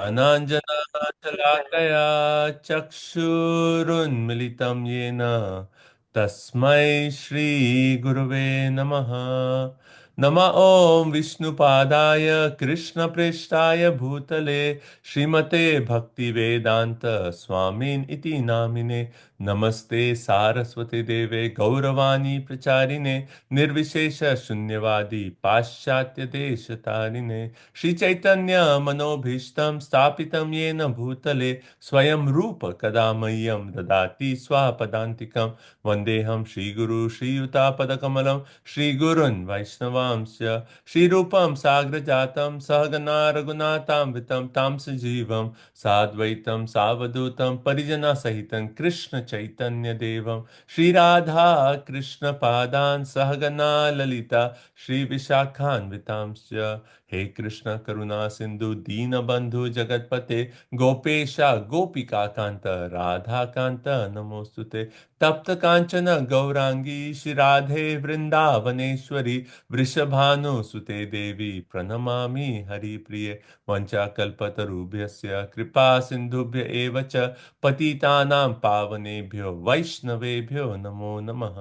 अनाञ्जनाशलाकया चक्षुरुन्मिलितं येन तस्मै श्रीगुरुवे नमः। ॐ विष्णुपादाय कृष्णप्रेष्ठाय भूतले श्रीमते भक्तिवेदान्त स्वामिन् इति नामिने नमस्ते सारस्वती देवे गौरवाणी प्रचारिणे निर्विशेष शून्यवादी पाश्चात्य देशतारिणे श्री चैतन्य मनोभीष्टं स्थापितं येन भूतले स्वयं रूप कदा मह्यं ददाति स्वापदान्तिकं वन्देऽहं श्रीगुरु श्रीयुतापदकमलं श्रीगुरुन् वैष्णवांश्च श्रीरूपं साग्रजातं सहगना रघुनाथान्वितं तं सजीवं साद्वैतं सावधूतं परिजनसहितं कृष्ण चैतन्यदेवं श्रीराधा कृष्णपादान् सहगना ललिता श्रीविशाखान्वितांश्च हे कृष्ण करुणा सिंधु दीनबंधु जगतपते गोपेश गोपिका कांत राधा कांत नमोस्तुते तप्त कांचन गौरांगी श्री राधे वृंदावनेश्वरी वृषभानुसुते देवी प्रणमामि हरिप्रिये वंचाकल्पतरुभ्यस्य कृपा सिंधुभ्य एव च पतितानां पावनेभ्यो वैष्णवेभ्यो नमो नमः।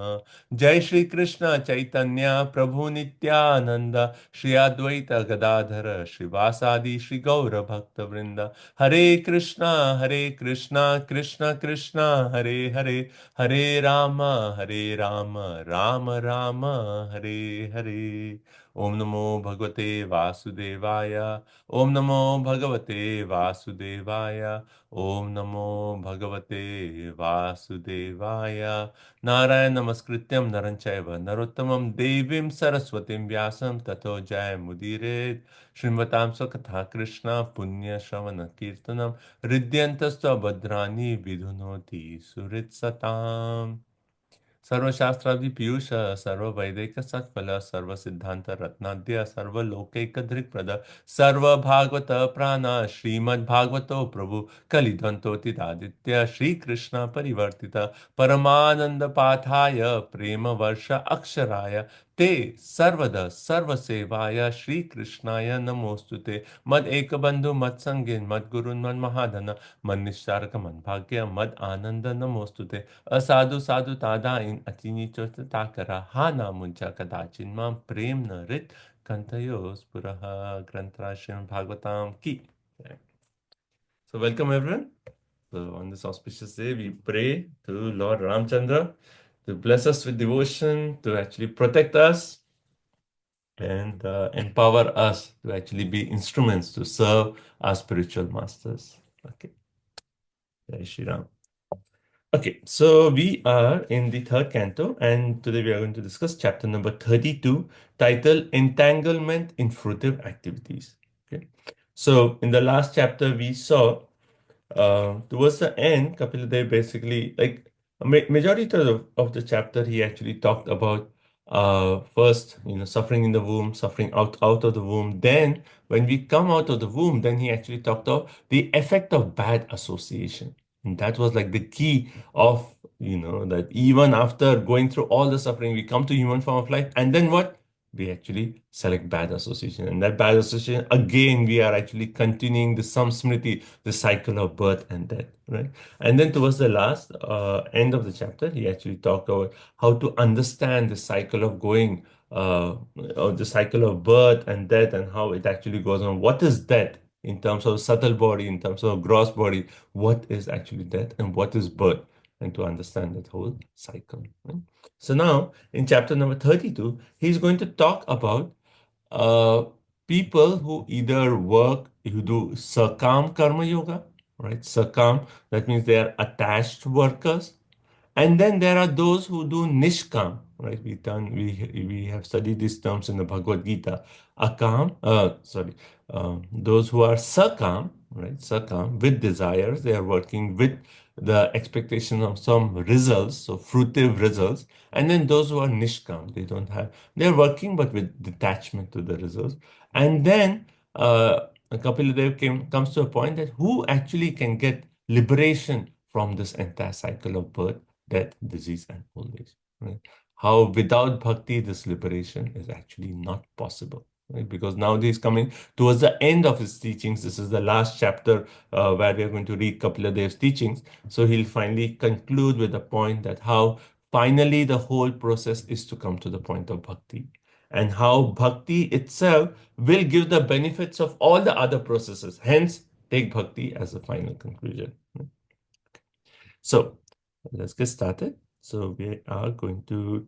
जय श्री कृष्ण चैतन्य प्रभु नित्यानंद श्री अद्वैत गदाधर श्रीवासादि श्री गौर भक्त वृंद हरे कृष्णा कृष्ण कृष्ण हरे हरे हरे राम राम राम हरे हरे। ओम नमो भगवते वासुदेवाय। ओम नमो भगवते वासुदेवाय। ओम नमो भगवते वासुदेवाय। नारायण नमस्कृत्यं नरं चैव नरोत्तमं देवीं सरस्वतीं व्यासं ततो जयमुदीरयेत्। शृण्वतां स्वकथा कृष्ण पुण्यश्रवणकीर्तनं हृद्यन्तस्त्वभद्राणि विधुनोति सुहृत्सताम्। सर्वशास्त्रादि पीयूष सर्ववैदिक सत्फल सर्वसिद्धांत रत्नाद्य सर्वलोकैकधृक्प्रद सर्वभागवत प्राण श्रीमद्भागवतो प्रभु कलिध्वंतोतिदादित्य श्रीकृष्ण परिवर्तित परमानंद पाठाय प्रेम वर्ष अक्षराय ते सर्वदा सर्वसेवाय श्रीकृष्णाय नमोस्तुते मद एक बंधु मद संगीन मद गुरुन् मद महाधन मद निश्चारक मद भाग्य मद आनंद नमोस्तुते असाधु साधु तादाइन अतिनी ताकरा हा नामुंचा कदाचिन मां प्रेम न रित कंथयो स्पुरः ग्रंथराशिं भागवताम की। So welcome everyone. So on this auspicious day, we pray to Lord Ramchandra to bless us with devotion, to actually protect us and empower us to actually be instruments to serve our spiritual masters. Okay. Jai Shri Ram. Okay, so we are in the third canto, and today we are going to discuss chapter number 32, titled Entanglement in Fruitive Activities. Okay, so in the last chapter, we saw towards the end, Kapil Dev basically, like majority of the chapter, he actually talked about first, suffering in the womb, suffering out of the womb. Then, when we come out of the womb, then he actually talked about the effect of bad association. And that was like the key of, that even after going through all the suffering, we come to human form of life, and then what? We actually select bad association. And that bad association, again, we are actually continuing the samsmriti, the cycle of birth and death, right? And then towards the last end of the chapter, he actually talked about how to understand the cycle of going, or the cycle of birth and death, and how it actually goes on. What is death in terms of subtle body, in terms of gross body? What is actually death and what is birth? And to understand that whole cycle, right? So now in chapter number 32, he's going to talk about uh, people who either work, who do sakam karma yoga, right? Sakam, that means they are attached workers. And then there are those who do nishkam, right? We have studied these terms in the Bhagavad Gita. Those who are sakam, right? Sakam with desires, they are working with the expectation of some results, so fruitive results. And then those who are nishkam, they're working but with detachment to the results. And then Kapila Dev comes to a point that who actually can get liberation from this entire cycle of birth, death, disease, and old age. Right? How without bhakti, this liberation is actually not possible. right? Because now he's coming towards the end of his teachings. This is the last chapter where we are going to read Kapila Dev's teachings. So he'll finally conclude with the point that how finally the whole process is to come to the point of bhakti, and how bhakti itself will give the benefits of all the other processes. Hence, take bhakti as the final conclusion. So let's get started. So we are going to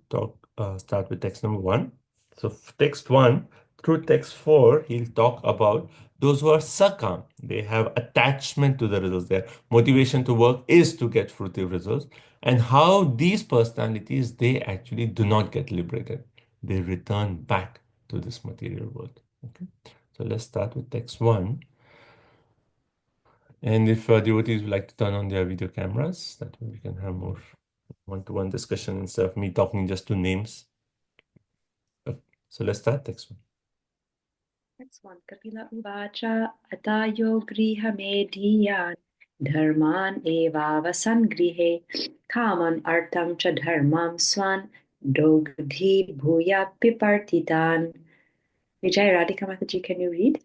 start with text number 1. So text 1 through text 4, he'll talk about those who are sakam. They have attachment to the results. Their motivation to work is to get fruitive results. And how these personalities, they actually do not get liberated. They return back to this material world. Okay. So let's start with text 1. And if devotees would like to turn on their video cameras, that way we can have more one-to-one discussion instead of me talking just to names. Okay. So let's start text 1. Next one, Kapila Uvacha Atayo Griha Medhiyan Dharman Evavasan Grihe Kaman Artam Cha Dharmam Swan Dogdhi Bhuya Pipartitan. Vijay Radhika Mataji, can you read?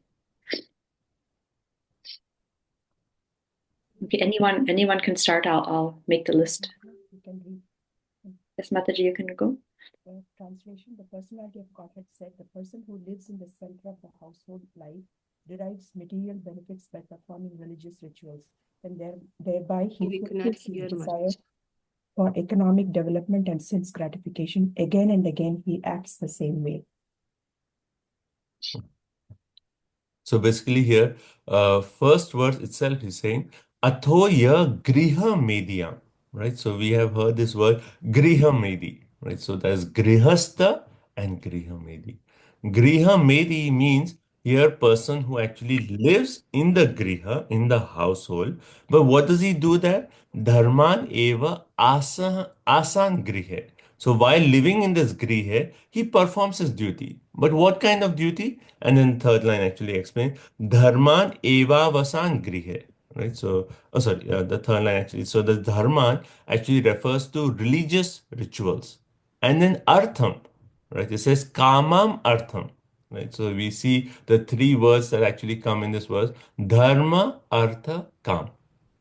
Okay, anyone can start. I'll make the list. You can read. Yes, Mataji, you can go. Translation: the personality of Godhead said, the person who lives in the center of the household life derives material benefits by performing religious rituals, and thereby he fulfills his desire for economic development and sense gratification. Again and again, he acts the same way. So basically here, first verse itself is saying, Athoya Griha Medya, right? So we have heard this word Griha Medi, right? So there's Grihastha and Griha Medi. Griha Medi means here person who actually lives in the Griha, in the household. But what does he do there? Dharman eva asan grihe. So while living in this grihe, he performs his duty. But what kind of duty? And then third line actually explains dharman eva vasan grihe. Right. So, the third line actually. So the dharman actually refers to religious rituals. And then artham, right? It says kamam artham. Right. So we see the three words that actually come in this verse: dharma, artha, kam.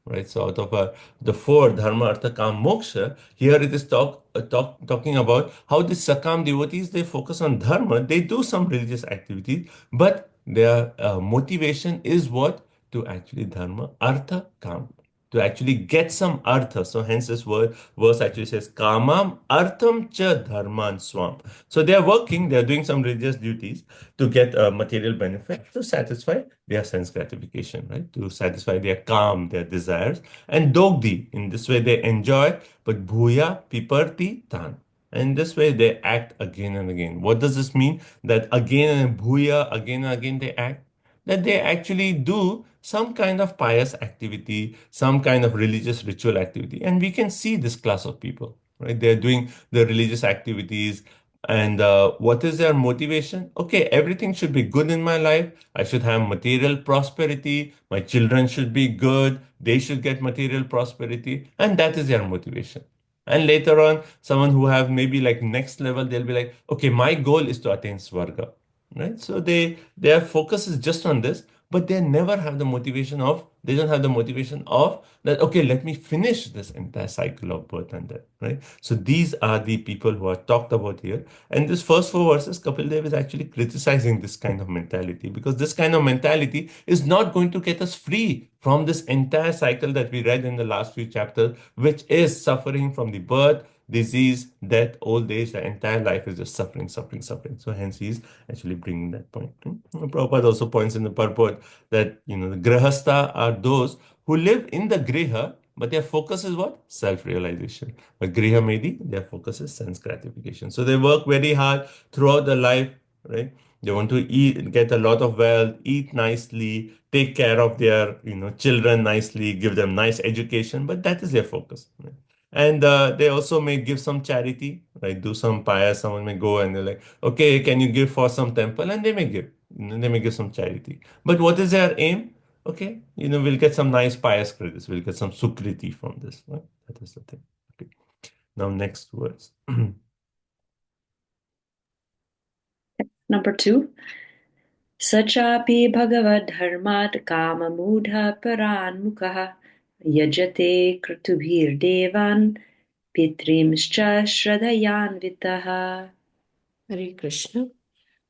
Right. So out of the four dharma, artha, kam, moksha, here it is talking about how the sakam devotees, they focus on dharma, they do some religious activities, but their motivation is what? To actually dharma, artha, kam, to actually get some artha. So hence this verse actually says kamam artham cha dharman swam. So they are working, they are doing some religious duties to get a material benefit to satisfy their sense gratification, right? To satisfy their calm, their desires. And dogdi, in this way they enjoy, but bhuya piparti tan. And this way they act again and again. What does this mean? That again and bhuya, again and again they act? That they actually do some kind of pious activity, some kind of religious ritual activity. And we can see this class of people, right? They're doing the religious activities. And what is their motivation? Okay, everything should be good in my life. I should have material prosperity. My children should be good. They should get material prosperity. And that is their motivation. And later on, someone who have maybe like next level, they'll be like, okay, my goal is to attain Swarga, right? So their focus is just on this, but they never have the motivation of, they don't have the motivation of that, okay, let me finish this entire cycle of birth and death, right? So these are the people who are talked about here. And this first four verses, Kapil Dev is actually criticizing this kind of mentality, because this kind of mentality is not going to get us free from this entire cycle that we read in the last few chapters, which is suffering from the birth, disease, death, old age. The entire life is just suffering, suffering, suffering. So hence he's actually bringing that point. Prabhupada also points in the purport that, the grihastha are those who live in the griha, but their focus is what? Self-realization. But griha medi, their focus is sense gratification. So they work very hard throughout the life, right? They want to eat, get a lot of wealth, eat nicely, take care of their, children nicely, give them nice education, but that is their focus. Right? And they also may give some charity, right? Do some pious. Someone may go and they're like, okay, can you give for some temple? And they may give. They may give some charity. But what is their aim? Okay, we'll get some nice pious credits. We'll get some sukriti from this. Right? That is the thing. Okay. Now next words. Number 2. स चापि भगवद्धर्मात् काममूढः परान्मुखः यजते क्रतुभिर्देवान् पितॄंश्च श्रद्धयान्वितः. Hare Krishna.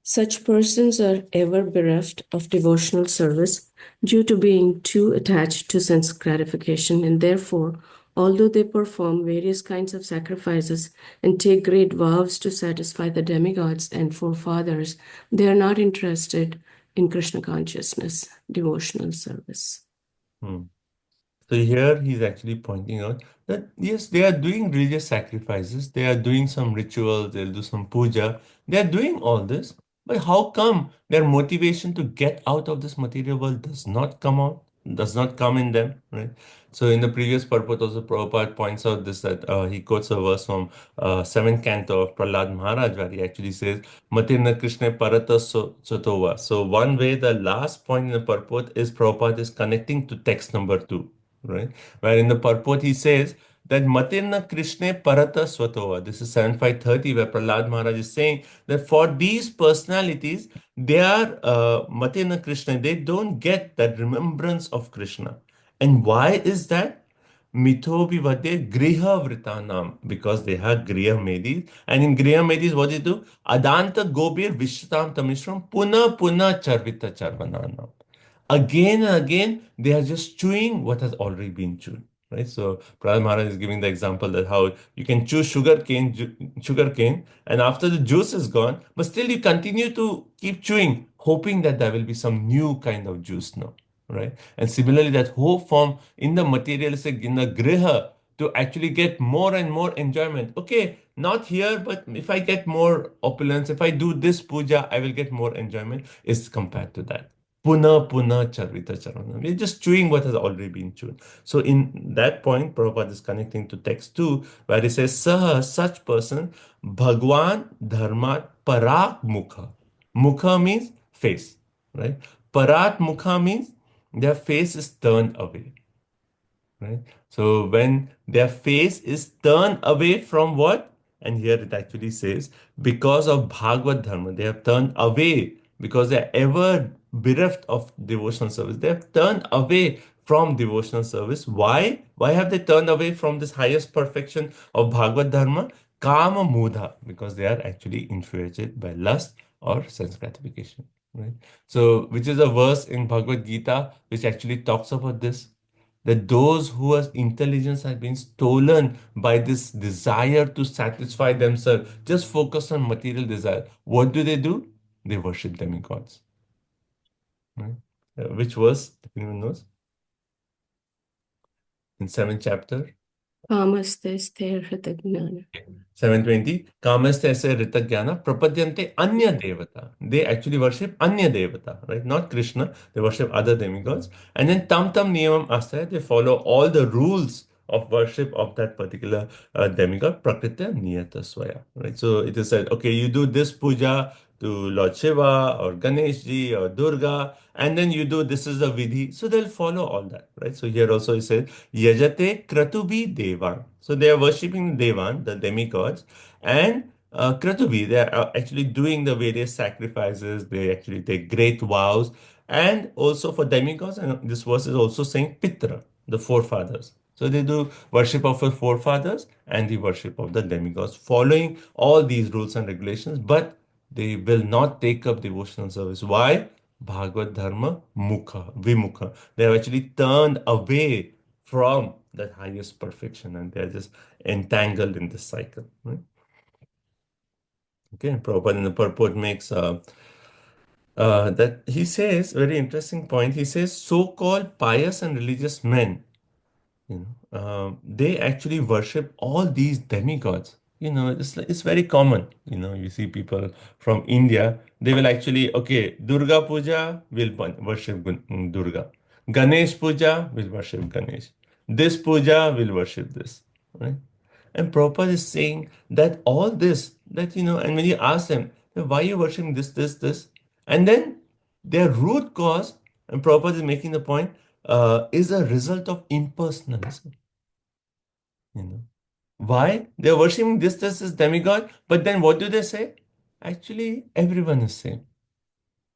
Such persons are ever bereft of devotional service due to being too attached to sense gratification, and therefore, although they perform various kinds of sacrifices and take great vows to satisfy the demigods and forefathers, they are not interested in Krishna consciousness, devotional service. Hmm. So here he's actually pointing out that yes, they are doing religious sacrifices, they are doing some rituals, they'll do some puja, they are doing all this, but how come their motivation to get out of this material world does not come out, does not come in them, right? So in the previous purport also Prabhupada points out this that he quotes a verse from seventh canto of Prahlad Maharaj where he actually says, Matirna Krishna Parata Sotova. So one way the last point in the purport is Prabhupada is connecting to text number 2, right? Where in the purport he says that Matirna Krishna Parata Swatova. This is 7530, where Prahlad Maharaj is saying that for these personalities, they are Matirna Krishna, they don't get that remembrance of Krishna. And why is that? Mithobi Vade Griha Vritanam, because they have Griha Medis. And in Griha Medis, what they do? Adanta Gobir Vishtam Tamishram Puna Puna Charvita Charvananam. Again and again, they are just chewing what has already been chewed. Right. So Prahlad Maharaj is giving the example that how you can chew sugar cane, and after the juice is gone, but still you continue to keep chewing, hoping that there will be some new kind of juice now. Right. And similarly, that hope form in the materialistic, in the griha, to actually get more and more enjoyment. Okay, not here, but if I get more opulence, if I do this puja, I will get more enjoyment, is compared to that. Puna Puna Charvita Charanam. We're just chewing what has already been chewed. So in that point, Prabhupada is connecting to text 2, where he says, Saha, such person, Bhagwan Dharmat Parak Mukha. Mukha means face, right? Parat Mukha means their face is turned away, right? So when their face is turned away from what? And here it actually says, because of Bhagavad Dharma, they have turned away because they are ever bereft of devotional service. They have turned away from devotional service. Why? Why have they turned away from this highest perfection of Bhagavad Dharma? Kama Mudha, because they are actually influenced by lust or sense gratification. Right? So, which is a verse in Bhagavad Gita which actually talks about this, that those whose intelligence has been stolen by this desire to satisfy themselves, just focus on material desire. What do? They worship demigods. Right? Which verse? If anyone knows? In 7th chapter. Kamaste sthe hritagna. 720, Kamaste se Rita Jnana Prapadyante Anya Devata. They actually worship Anya Devata, right? Not Krishna. They worship other demigods. And then Tam Tam Niyamam Asaya, they follow all the rules of worship of that particular demigod, Prakriti Niyata Swaya, right? So it is said, okay, you do this puja to Lord Shiva or Ganesh ji or Durga, and then you do this is the vidhi. So they'll follow all that, right? So here also it says, Yajate Kratubi Devan. So they are worshipping Devan, the demigods, and Kratubi, they are actually doing the various sacrifices. They actually take great vows. And also for demigods, and this verse is also saying Pitra, the forefathers. So they do worship of the forefathers and the worship of the demigods, following all these rules and regulations, but they will not take up devotional service. Why? Bhagavad Dharma Mukha, Vimukha. They have actually turned away from that highest perfection and they're just entangled in this cycle. Right? Okay, Prabhupada in the purport makes that he says, very interesting point, he says, so-called pious and religious men, they actually worship all these demigods. It's very common. You see people from India, they will actually, okay, Durga Puja will worship Durga. Ganesh Puja will worship Ganesh. This Puja will worship this, right? And Prabhupada is saying that all this, and when you ask them, why are you worshiping this, and then their root cause, and Prabhupada is making the point, is a result of impersonalism. Why? They're worshiping this demigod, but then what do they say? Actually, everyone is same.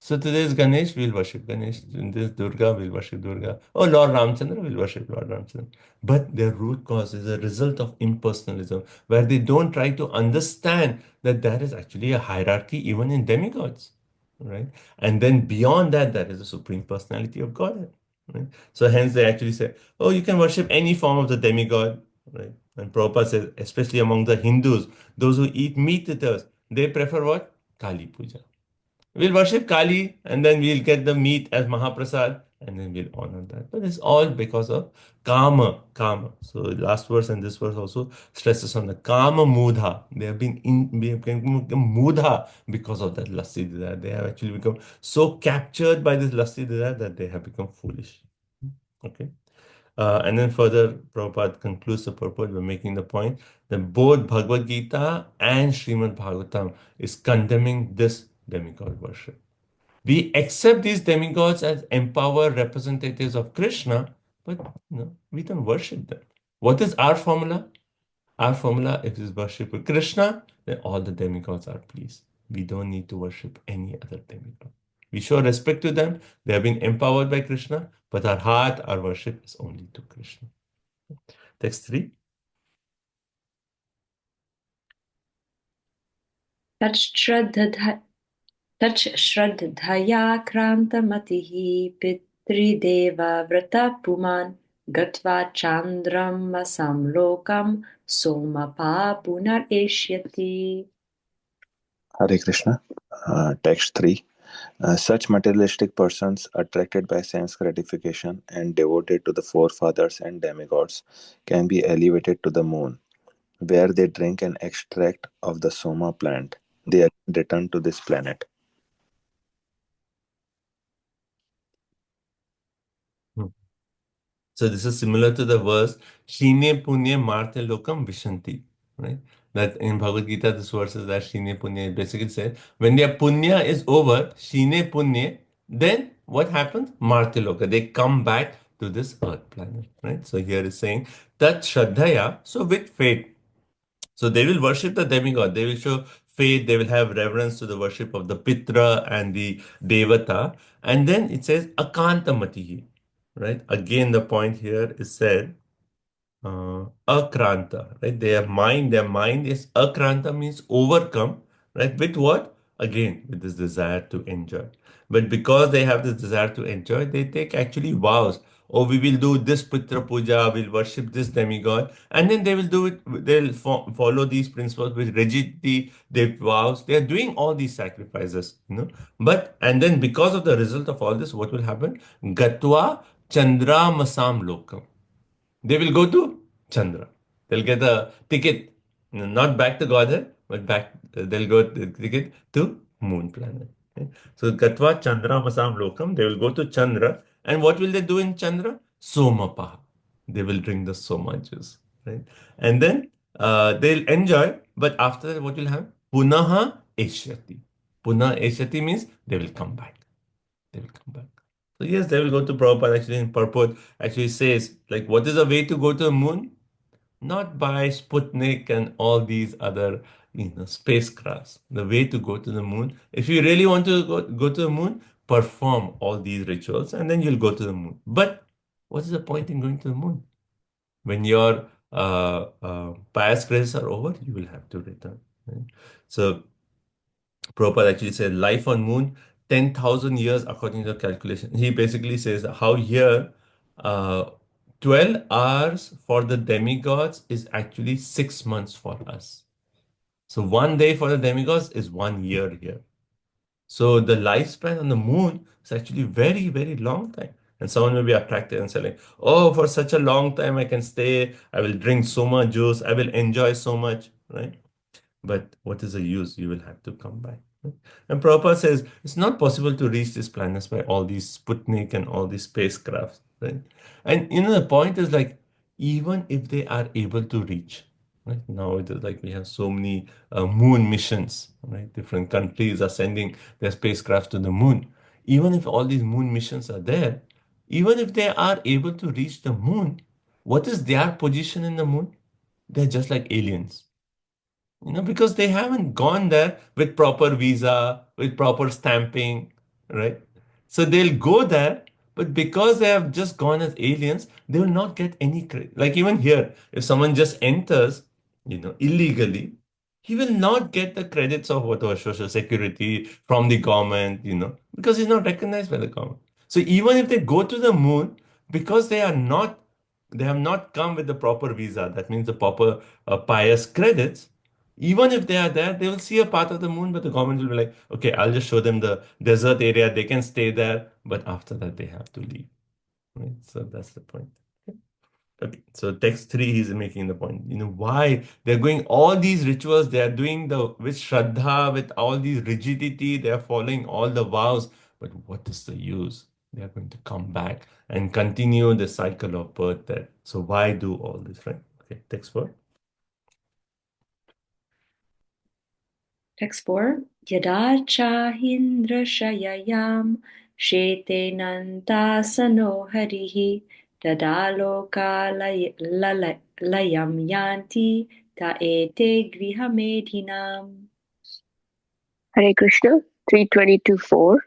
So today's Ganesh, we'll worship Ganesh. In this Durga, we'll worship Durga. Oh, Lord Ramchandra, we'll worship Lord Ramchandra. But their root cause is a result of impersonalism, where they don't try to understand that there is actually a hierarchy even in demigods, right? And then beyond that, there is a supreme personality of Godhead, right? So hence they actually say, oh, you can worship any form of the demigod, right? And Prabhupada says, especially among the Hindus, those who eat meat eaters, they prefer what? Kali Puja. We'll worship Kali and then we'll get the meat as Mahaprasad and then we'll honor that. But it's all because of Kama, Kama. So last verse and this verse also stresses on the Kama Mudha. They have become Mudha because of that lusty desire. They have actually become so captured by this lusty desire that they have become foolish. Okay. And then further, Prabhupada concludes the purport by making the point that both Bhagavad Gita and Srimad Bhagavatam is condemning this demigod worship. We accept these demigods as empowered representatives of Krishna, but we don't worship them. What is our formula? Our formula, if is worship with Krishna, then all the demigods are pleased. We don't need to worship any other demigod. We show respect to them. They have been empowered by Krishna, but our heart, our worship is only to Krishna. Text 3. तच्छ्रद्धया क्रान्तमतिः पितृदेवव्रतः पुमान् गत्वा चान्द्रमसं लोकं सोमपा पुनरेष्यति. Hare Krishna. Text 3. Such materialistic persons attracted by sense gratification and devoted to the forefathers and demigods can be elevated to the moon, where they drink an extract of the soma plant. They return to this planet. So this is similar to the verse Shine Punya Marte Lokam Vishanti, right? That in Bhagavad Gita, this verse is that Shine Punya basically says when their punya is over, Shine Punya, then what happens? Marte Loka. They come back to this earth planet, right? So here is saying that Shraddhaya, so with faith. So they will worship the demigod. They will show faith. They will have reverence to the worship of the Pitra and the Devata. And then it says Akantamatihi, right? Again, the point here is said akranta, right? Their mind is akranta means overcome, right? With what? Again, with this desire to enjoy. But because they have this desire to enjoy, they take actually vows. Oh, we will do this Pitra Puja, we'll worship this demigod, and then they will do it, they'll follow these principles with rigidity, their vows. They are doing all these sacrifices, But, and then because of the result of all this, what will happen? Gatwa Chandra Masam Lokam. They will go to Chandra. They'll get a ticket, not back to Godhead, but back. They'll go the ticket to Moon planet. Okay? So Gatva Chandra Masam Lokam. They will go to Chandra, and what will they do in Chandra? Somapaha. They will drink the Soma juice, right? And then they'll enjoy. But after that, what will happen? Punaha Eshyati. Punaha Eshyati means they will come back. They will come back. So yes, they will go to Prabhupada actually in purport actually says like what is the way to go to the moon? Not by Sputnik and all these other spacecrafts. The way to go to the moon, if you really want to go to the moon, perform all these rituals and then you'll go to the moon. But what is the point in going to the moon? When your pious graces are over, you will have to return. Right? So Prabhupada actually said life on moon, 10,000 years according to the calculation. He basically says how here uh, 12 hours for the demigods is actually 6 months for us. So 1 day for the demigods is 1 year here. So the lifespan on the moon is actually very, very long time. And someone will be attracted and saying, oh, for such a long time I can stay, I will drink so much juice, I will enjoy so much, right? But what is the use? You will have to come back. Right? And Prabhupada says it's not possible to reach these planets by all these Sputnik and all these spacecrafts. Right? And the point is like, even if they are able to reach, right? Now it is like we have so many moon missions, right? Different countries are sending their spacecraft to the moon. Even if all these moon missions are there, even if they are able to reach the moon, what is their position in the moon? They're just like aliens, because they haven't gone there with proper visa, with proper stamping, right? So they'll go there, but because they have just gone as aliens, they will not get any credit. Like even here, if someone just enters, illegally, he will not get the credits of whatever social security from the government, because he's not recognized by the government. So even if they go to the moon, because they have not come with the proper visa, that means the proper pious credits, even if they are there, they will see a part of the moon, but the government will be like, okay, I'll just show them the desert area. They can stay there, but after that, they have to leave. Right? So that's the point. Okay, so text 3 he's making the point. Why they're going all these rituals, they are doing with Shraddha, with all these rigidity, they are following all the vows, but what is the use? They are going to come back and continue the cycle of birth there. So why do all this, right? Okay, text 4. Text 4. Yada chahindra shete nantasano harihi dadaloka layam yanti taete grihamedhinam. Hare Krishna, 322.4.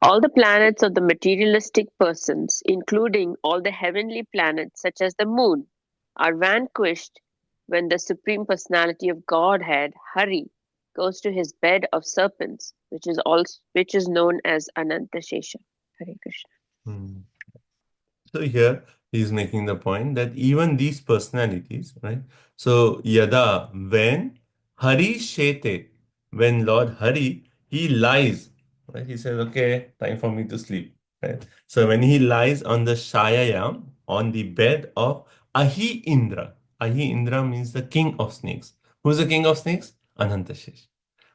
All the planets of the materialistic persons, including all the heavenly planets such as the moon, are vanquished when the Supreme Personality of Godhead, Hari, goes to his bed of serpents, which is known as Ananta Shesha. Hare Krishna. So here he's making the point that even these personalities, right? So Yada, when Hari Shete, when Lord Hari, he lies, right? He says, okay, time for me to sleep, right? So when he lies on the Shayayam, on the bed of Ahi Indra. Ahi Indra means the king of snakes. Who's the king of snakes? Anantashesh.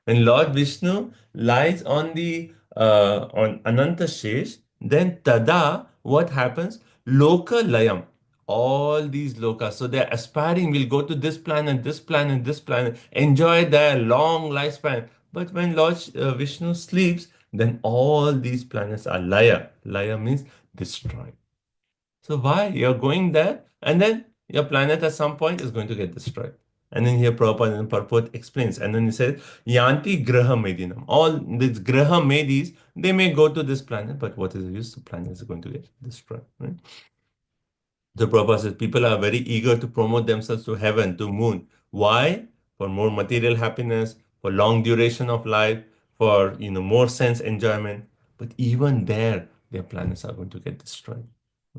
When Lord Vishnu lies on Ananta Shesh, then tada, what happens? Loka Layam. All these lokas. So they're aspiring, we'll go to this planet, this planet, this planet, enjoy their long lifespan. But when Lord Vishnu sleeps, then all these planets are laya. Laya means destroyed. So why? You're going there, and then your planet at some point is going to get destroyed. And then here Prabhupada and Purport explains. And then he says, Yanti Graha Medinam. All these Graha Medis, they may go to this planet, but what is the use? The planet is going to get destroyed. Right? The Prabhupada says people are very eager to promote themselves to heaven, to moon. Why? For more material happiness, for long duration of life, for more sense enjoyment. But even there, their planets are going to get destroyed.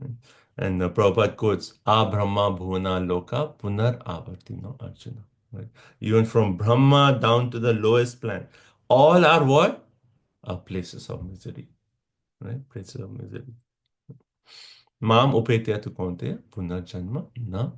Right? And Prabhupada quotes, A Brahma Bhuvana Loka Punar Avartino Arjuna. Right? Even from Brahma down to the lowest planet, all are what? Are places of misery. Right? Places of misery. Mam upetya tu konteya punarjanma na.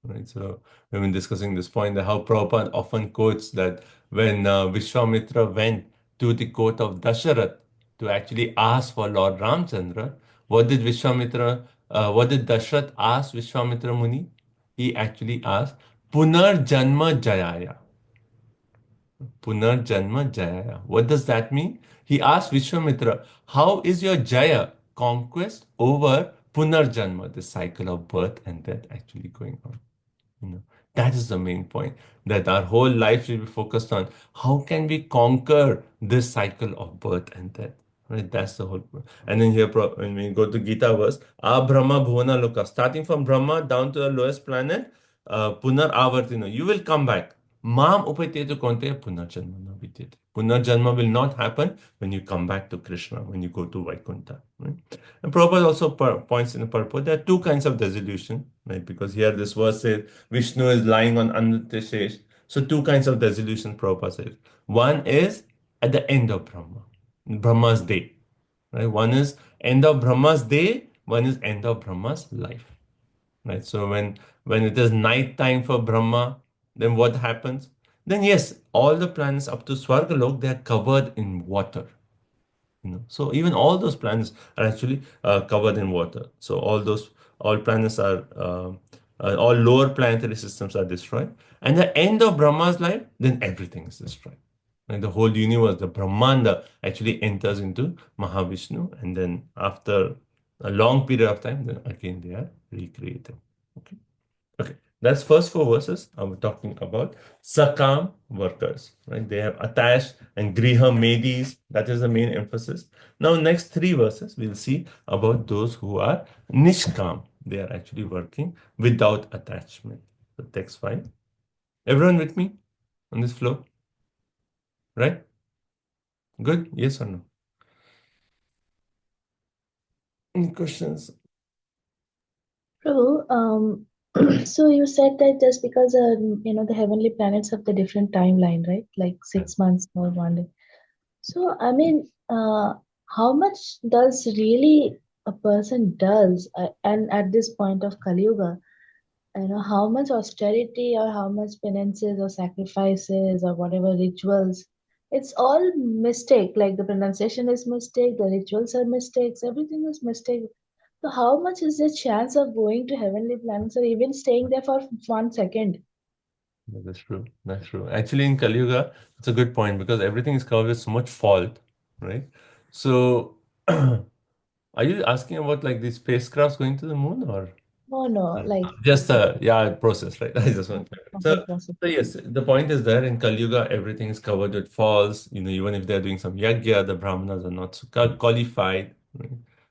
Right, so we've been discussing this point that how Prabhupada often quotes that when Vishwamitra went to the court of Dasharath to actually ask for Lord Ramchandra, what did Dasharath ask Vishwamitra Muni? He actually asked Punarjanma Jayaya. Punarjanma Jaya. What does that mean? He asked Vishwamitra, how is your Jaya, conquest over Punarjanma, the cycle of birth and death actually going on? That is the main point, that our whole life should be focused on how can we conquer this cycle of birth and death. Right? That's the whole point. And then here, when we go to Gita verse, A Brahma Bhuvana Loka, starting from Brahma down to the lowest planet, Punar Avartino, you will come back. Mam upatetu konte punarjanma na vidyate. Punarjanma will not happen when you come back to Krishna, when you go to Vaikuntha. Right? And Prabhupada also points in the purport, there are two kinds of dissolution, right? Because here this verse says Vishnu is lying on Anantashesh. So two kinds of dissolution Prabhupada says. One is at the end of Brahma, Brahma's day. Right? One is end of Brahma's day, one is end of Brahma's life. Right? So when it is night time for Brahma, then what happens? Then yes, all the planets up to Swargalok, they are covered in water. So even all those planets are actually covered in water. So all planets are all lower planetary systems are destroyed. And the end of Brahma's life, then everything is destroyed. Like the whole universe, the Brahmanda actually enters into Mahavishnu, and then after a long period of time, then again they are recreated. Okay. Okay. That's first four verses. I'm talking about Sakam workers, right? They have attached and Griha Medis. That is the main emphasis. Now, next three verses, we'll see about those who are Nishkam. They are actually working without attachment. So text fine. Everyone with me on this flow, right? Good? Yes or no? Any questions? True. So you said that just because the heavenly planets have the different timeline, right? Like 6 months or 1 day. So I mean, how much does really a person does, and at this point of Kali Yuga, how much austerity or how much penances or sacrifices or whatever rituals, it's all mistake. Like the pronunciation is mistake, the rituals are mistakes, everything is mistake. So how much is the chance of going to heavenly planets or even staying there for 1 second? That's true. That's true. Actually, in Kali Yuga, it's a good point because everything is covered with so much fault, right? So, are you asking about like these spacecrafts going to the moon or? No, no, like Just yeah, process, right? I just want to complete process. so yes, the point is there in Kali Yuga, everything is covered with false. Even if they're doing some yagya, the brahmanas are not so qualified. Right?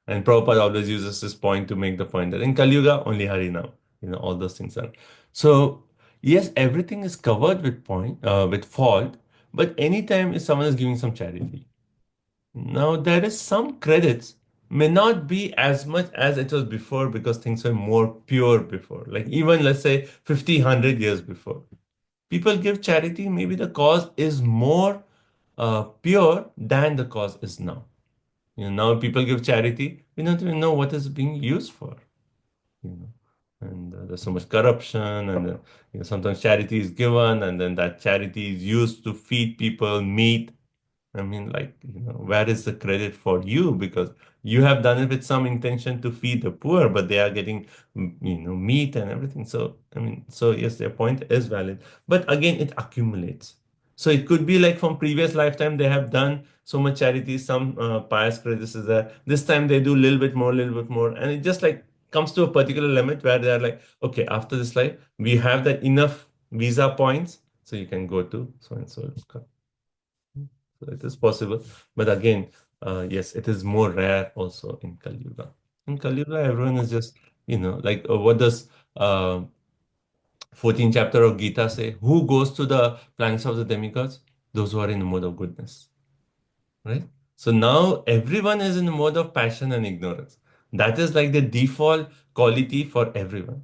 And Prabhupada always uses this point to make the point that in Kali Yuga, only Harinam. All those things are. So yes, everything is covered with with fault. But anytime if someone is giving some charity, now, there is some credits may not be as much as it was before because things were more pure before. Like even let's say 50, 100 years before. People give charity, maybe the cause is more pure than the cause is now. Now people give charity, we don't even know what is being used for. You know, and there's so much corruption, and sometimes charity is given, and then that charity is used to feed people meat. I mean, like, where is the credit for you? Because you have done it with some intention to feed the poor, but they are getting, meat and everything. So, I mean, so yes, their point is valid. But again, it accumulates. So it could be like from previous lifetime, they have done so much charity, some pious credits is there. This time they do a little bit more. And it just like comes to a particular limit where they're like, okay, after this life, we have that enough visa points. So you can go to so and so. So it is possible. But again, yes, it is more rare also in Kali Yuga. In Kali Yuga, everyone is just, like what does 14th chapter of Gita say? Who goes to the planets of the demigods? Those who are in the mode of goodness, right? So now everyone is in the mode of passion and ignorance. That is like the default quality for everyone.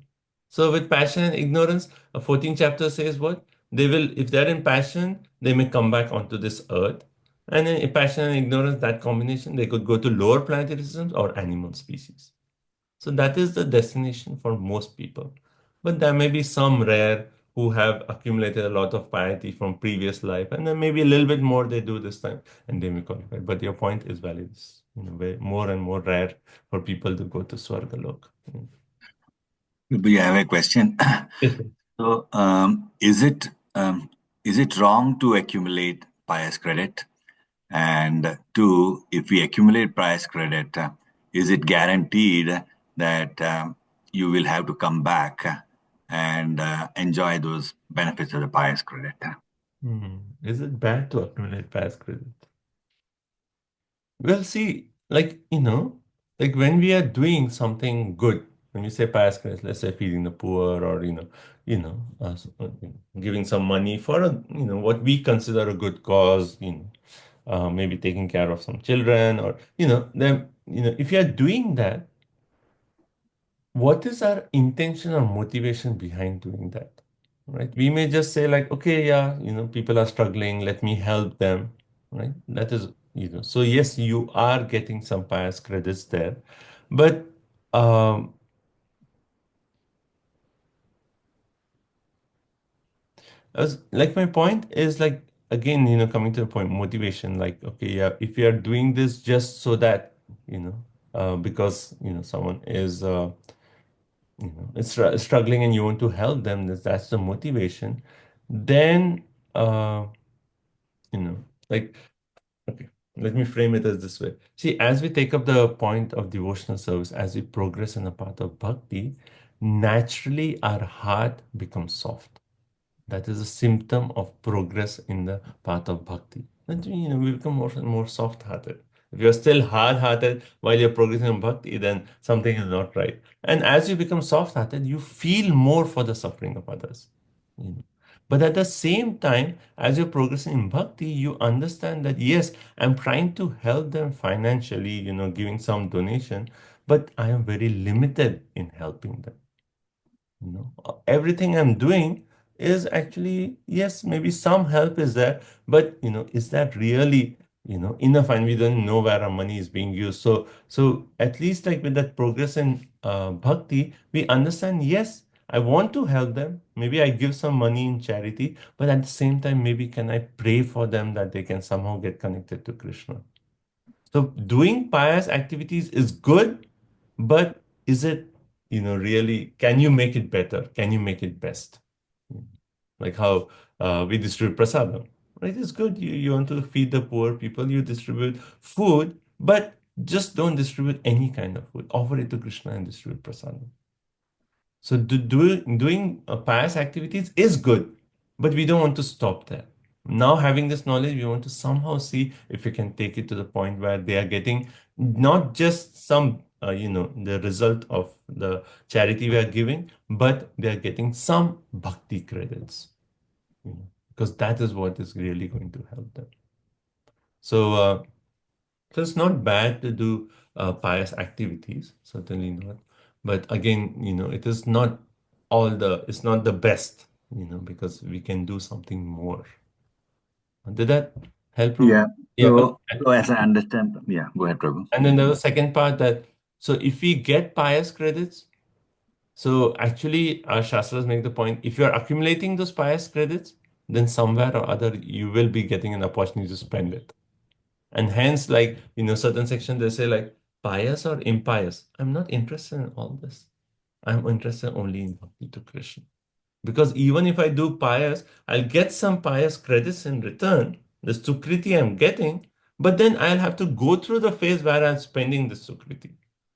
So with passion and ignorance, a 14th chapter says what? They will, if they're in passion, they may come back onto this earth. And in passion and ignorance, that combination, they could go to lower planetary systems or animal species. So that is the destination for most people. But there may be some rare who have accumulated a lot of piety from previous life, and then maybe a little bit more they do this time, and they may qualify. But your point is valid. It's, more and more rare for people to go to Swargalok. We have a question. Yes, sir. So, is it wrong to accumulate pious credit? And two, if we accumulate pious credit, is it guaranteed that you will have to come back and enjoy those benefits of the pious credit? Is it bad to accumulate past credit? Well, see, like, like when we are doing something good, when we say past credit, let's say feeding the poor or, giving some money for what we consider a good cause, maybe taking care of some children or, then, if you are doing that, what is our intention or motivation behind doing that? Right? We may just say like, okay, yeah, people are struggling, let me help them, right? That is, so yes, you are getting some pious credits there, but um, like my point is like again, coming to the point, motivation, like, okay, yeah, if you are doing this just so that, because someone is struggling and you want to help them, that's the motivation, then uh, like okay. Let me frame it as this way. See, as we take up the point of devotional service, as we progress in the path of bhakti, naturally our heart becomes soft. That is a symptom of progress in the path of bhakti. And we become more and more soft-hearted. If you're still hard-hearted while you're progressing in bhakti, then something is not right. And as you become soft-hearted, you feel more for the suffering of others. You know. But at the same time, as you're progressing in bhakti, you understand that yes, I'm trying to help them financially, giving some donation, but I am very limited in helping them. Everything I'm doing is actually, yes, maybe some help is there, but is that really enough? And we don't know where our money is being used. So at least like with that progress in bhakti, we understand, yes, I want to help them. Maybe I give some money in charity, but at the same time, maybe can I pray for them that they can somehow get connected to Krishna? So doing pious activities is good, but is it, really, can you make it better? Can you make it best? Like how we distribute prasadam, right? It's good. You want to feed the poor people, you distribute food, but just don't distribute any kind of food. Offer it to Krishna and distribute prasadam. So doing pious activities is good, but we don't want to stop there. Now, having this knowledge, we want to somehow see if we can take it to the point where they are getting not just some, the result of the charity we are giving, but they are getting some bhakti credits, because that is what is really going to help them. So it's not bad to do pious activities, certainly not. But again, it's not the best, because we can do something more. Did that help, Prabhu? Yeah. Yeah. So as I understand, yeah, go ahead, Prabhu. And then there was a second part that, so if we get pious credits, so actually our Shastras make the point, if you're accumulating those pious credits, then somewhere or other you will be getting an opportunity to spend it. And hence, like, certain sections they say like pious or impious. I'm not interested in all this. I'm interested only in bhakti to Krishna. Because even if I do pious, I'll get some pious credits in return, the sukriti I'm getting, but then I'll have to go through the phase where I'm spending the sukriti.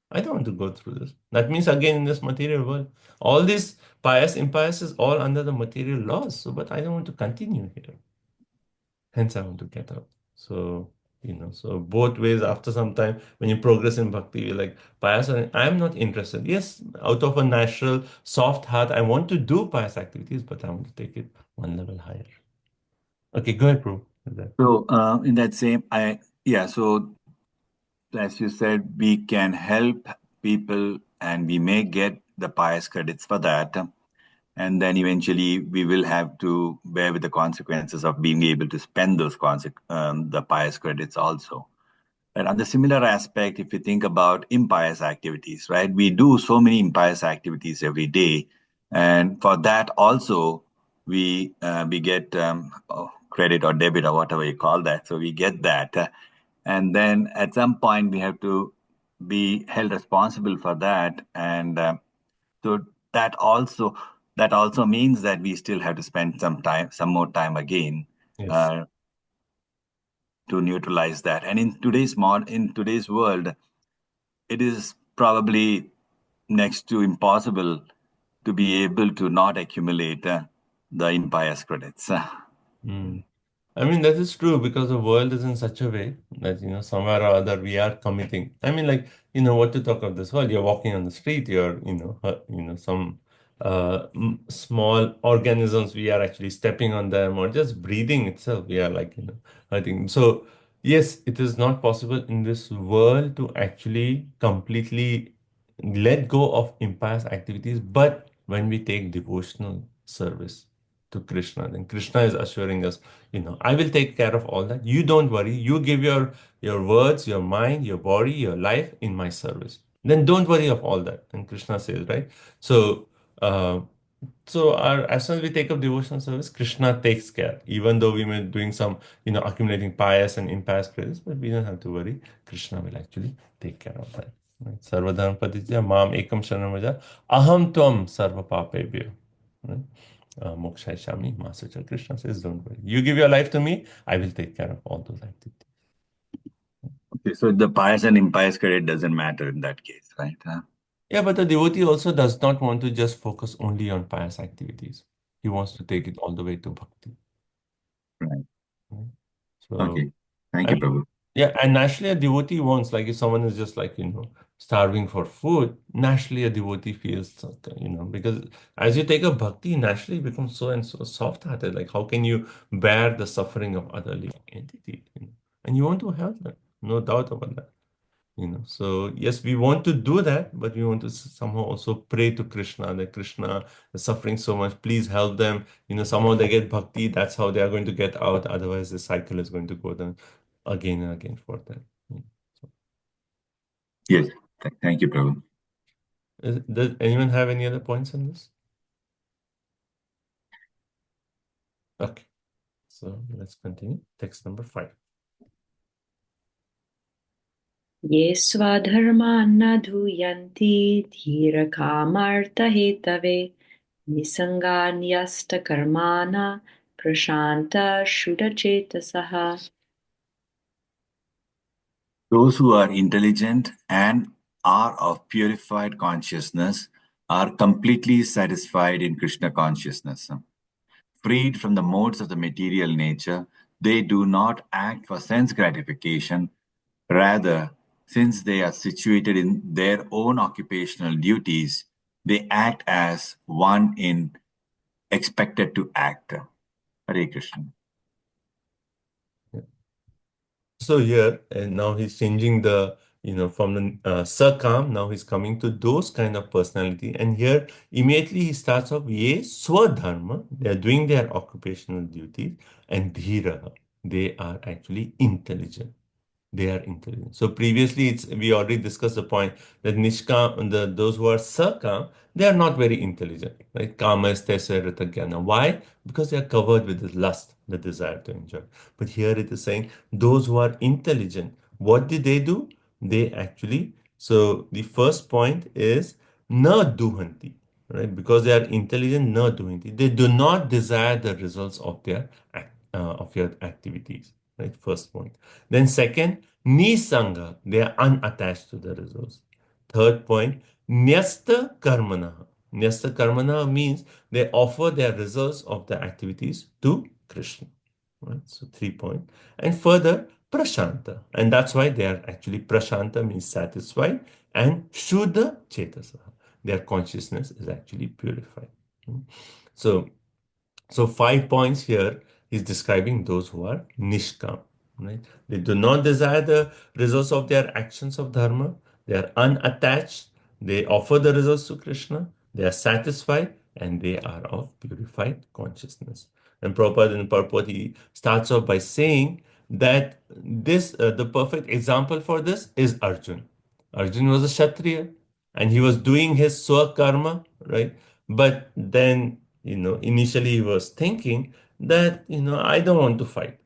I don't want to go through this. That means again in this material world, all this pious, impious is all under the material laws. So, but I don't want to continue here. Hence, I want to get out. So, so both ways, after some time, when you progress in bhakti, you're like, pious, I'm not interested. Yes, out of a natural, soft heart, I want to do pious activities, but I want to take it one level higher. Okay, go ahead, Prabhu. So in that same, so as you said, we can help people and we may get the pious credits for that. And then eventually we will have to bear with the consequences of being able to spend those the pious credits also. And on the similar aspect, if you think about impious activities, right? We do so many impious activities every day. And for that also, we get credit or debit or whatever you call that. So we get that. And then at some point, we have to be held responsible for that. And so that also means that we still have to spend some more time again. Yes. To neutralize that. And in today's world, it is probably next to impossible to be able to not accumulate the impious credits. I mean, that is true because the world is in such a way that, somewhere or other we are committing. I mean, like, what to talk of this world? You're walking on the street, you're, some small organisms, we are actually stepping on them, or just breathing itself, we are like, hurting. So, yes, it is not possible in this world to actually completely let go of impious activities, but when we take devotional service to Krishna, then Krishna is assuring us, I will take care of all that. You don't worry. You give your words, your mind, your body, your life in my service. Then don't worry of all that. And Krishna says, right? So, uh, as soon as we take up devotional service, Krishna takes care. Even though we may be doing some, accumulating pious and impious credits, but we don't have to worry. Krishna will actually take care of that. Right? Sarvadharma patitya mam ekam sharanam aham tvam sarva papebhyo. Right? Moksha Shami, Master Krishna says, don't worry. You give your life to me, I will take care of all those activities. Okay, so the pious and impious credit doesn't matter in that case, right? Yeah, but the devotee also does not want to just focus only on pious activities. He wants to take it all the way to bhakti. Right. Right? So, Okay. Thank you, and Prabhu. yeah, and naturally a devotee wants, like if someone is just like, starving for food, naturally a devotee feels, because as you take a bhakti, naturally you become so and so soft-hearted. Like how can you bear the suffering of other living entities? And you want to help them, no doubt about that. So yes, we want to do that, but we want to somehow also pray to Krishna, that Krishna is suffering so much, please help them. Somehow they get bhakti, that's how they are going to get out. Otherwise, the cycle is going to go down again and again for them. So, Yes. Thank you, Prabhu. does anyone have any other points on this? Okay, so let's continue. Text number 5. ये स्वधर्मान् न धूयन्ति धीरकामार्थहेतवे निसङ्गान्यस्तकर्माणा प्रशान्तशुडचेतसः. Those who are intelligent and are of purified consciousness are completely satisfied in Krishna consciousness. Freed from the modes of the material nature, they do not act for sense gratification. Rather, since they are situated in their own occupational duties, they act as one in expected to act. Hare Krishna. So here, and now he's changing the, from the sakam, now he's coming to those kind of personality. And here, immediately he starts off, ye swadharma, they are doing their occupational duties, and dhira, they are actually intelligent. They are intelligent. So previously, we already discussed the point that nishkam, those who are sakam, they are not very intelligent, right? Kama, stesa, rita, jnana. Why? Because they are covered with the lust, the desire to enjoy. But here it is saying those who are intelligent, what did they do? They actually, so the first point is na duhanti, right? Because they are intelligent, na duhanti. They do not desire the results of their of your activities, right? First point. Then second, nisanga, they are unattached to the results. Third point, nyasta karmana. Nyasta karmana means they offer their results of the activities to Krishna. Right? So 3 points. And further, prashanta. And that's why they are actually prashanta means satisfied, and shuddha chetasa. Their consciousness is actually purified. So 5 points here is describing those who are nishkam, right? They do not desire the results of their actions of dharma. They are unattached. They offer the results to Krishna. They are satisfied, and they are of purified consciousness. And Prabhupada in purport, he starts off by saying that the perfect example for this is Arjun. Arjun was a Kshatriya, and he was doing his swakarma, right? But then, initially he was thinking that, I don't want to fight.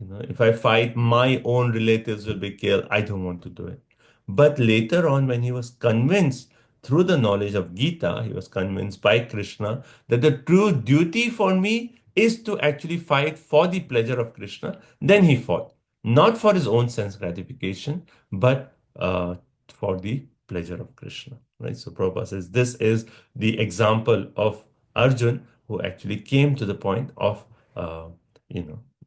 If I fight, my own relatives will be killed. I don't want to do it. But later on, when he was convinced through the knowledge of Gita, he was convinced by Krishna that the true duty for me is to actually fight for the pleasure of Krishna. Then he fought, not for his own sense gratification, but for the pleasure of Krishna. Right? So Prabhupada says this is the example of Arjun who actually came to the point of,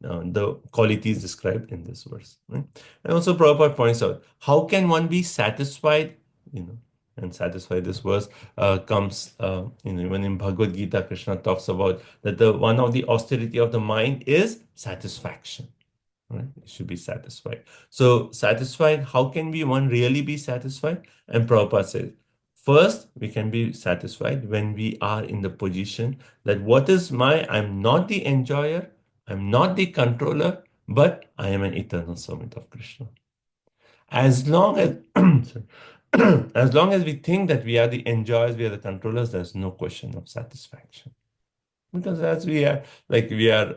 the qualities described in this verse. Right? And also Prabhupada points out, how can one be satisfied, and satisfied, this verse comes, even in Bhagavad Gita, Krishna talks about that the one of the austerity of the mind is satisfaction. Right? It should be satisfied. So satisfied, how can one really be satisfied? And Prabhupada says, first, we can be satisfied when we are in the position that I'm not the enjoyer, I'm not the controller, but I am an eternal servant of Krishna. As long as as long as we think that we are the enjoyers, we are the controllers, there's no question of satisfaction. Because as we think we are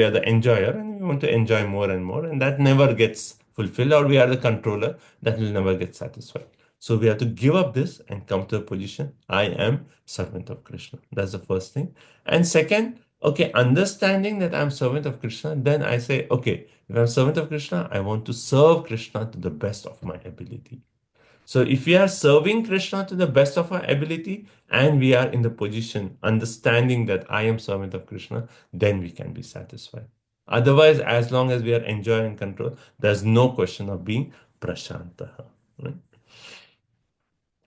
the enjoyer and we want to enjoy more and more, and that never gets fulfilled, or we are the controller that will never get satisfied. So we have to give up this and come to a position, I am servant of Krishna. That's the first thing. And second, Okay, understanding that I'm servant of Krishna, then I say, okay, if I'm servant of Krishna, I want to serve Krishna to the best of my ability. So if we are serving Krishna to the best of our ability and we are in the position understanding that I am servant of Krishna, then we can be satisfied. Otherwise, as long as we are enjoying control, there's no question of being prashantaha. Right?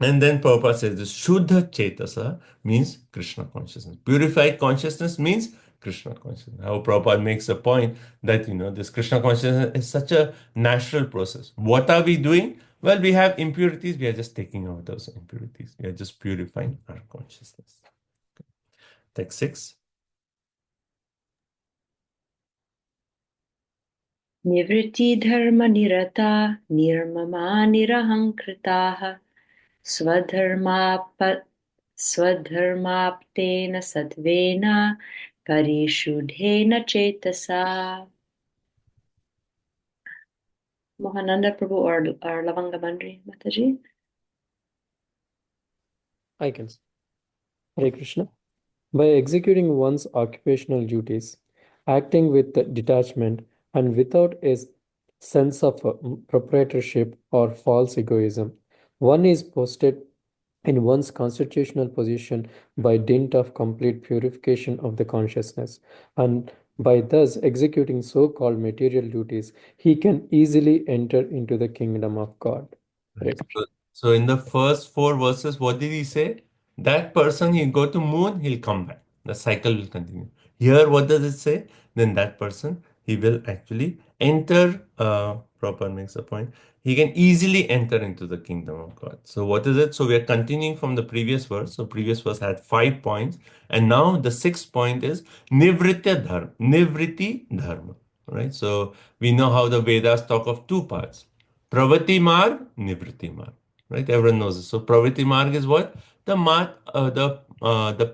And then Prabhupada says this Shuddha Chetasa means Krishna consciousness. Purified consciousness means Krishna consciousness. How Prabhupada makes a point that, this Krishna consciousness is such a natural process. What are we doing? Well, we have impurities. We are just taking out those impurities. We are just purifying our consciousness. Text 6. Nivriti dharma nirata nirmama nirahankritaha swadharmaptena satvena parishudhena chetasa. Mohananda Prabhu or Lavanga Mandri Mataji? I can. Hare Krishna. By executing one's occupational duties, acting with detachment and without a sense of proprietorship or false egoism, one is posted in one's constitutional position by dint of complete purification of the consciousness, and by thus executing so-called material duties, he can easily enter into the kingdom of God. Hare Right. Krishna. So in the first 4 verses, what did he say? That person, he'll go to moon, he'll come back. The cycle will continue. Here, what does it say? Then that person, he will actually enter, proper makes a point, he can easily enter into the kingdom of God. So what is it? So we are continuing from the previous verse. So previous verse had 5 points. And now the 6th point is Nivriti Dharma. Right? So we know how the Vedas talk of 2 parts. Pravati Marg, Nivriti Marg. Right? Everyone knows this. So Pravati Marg is what? The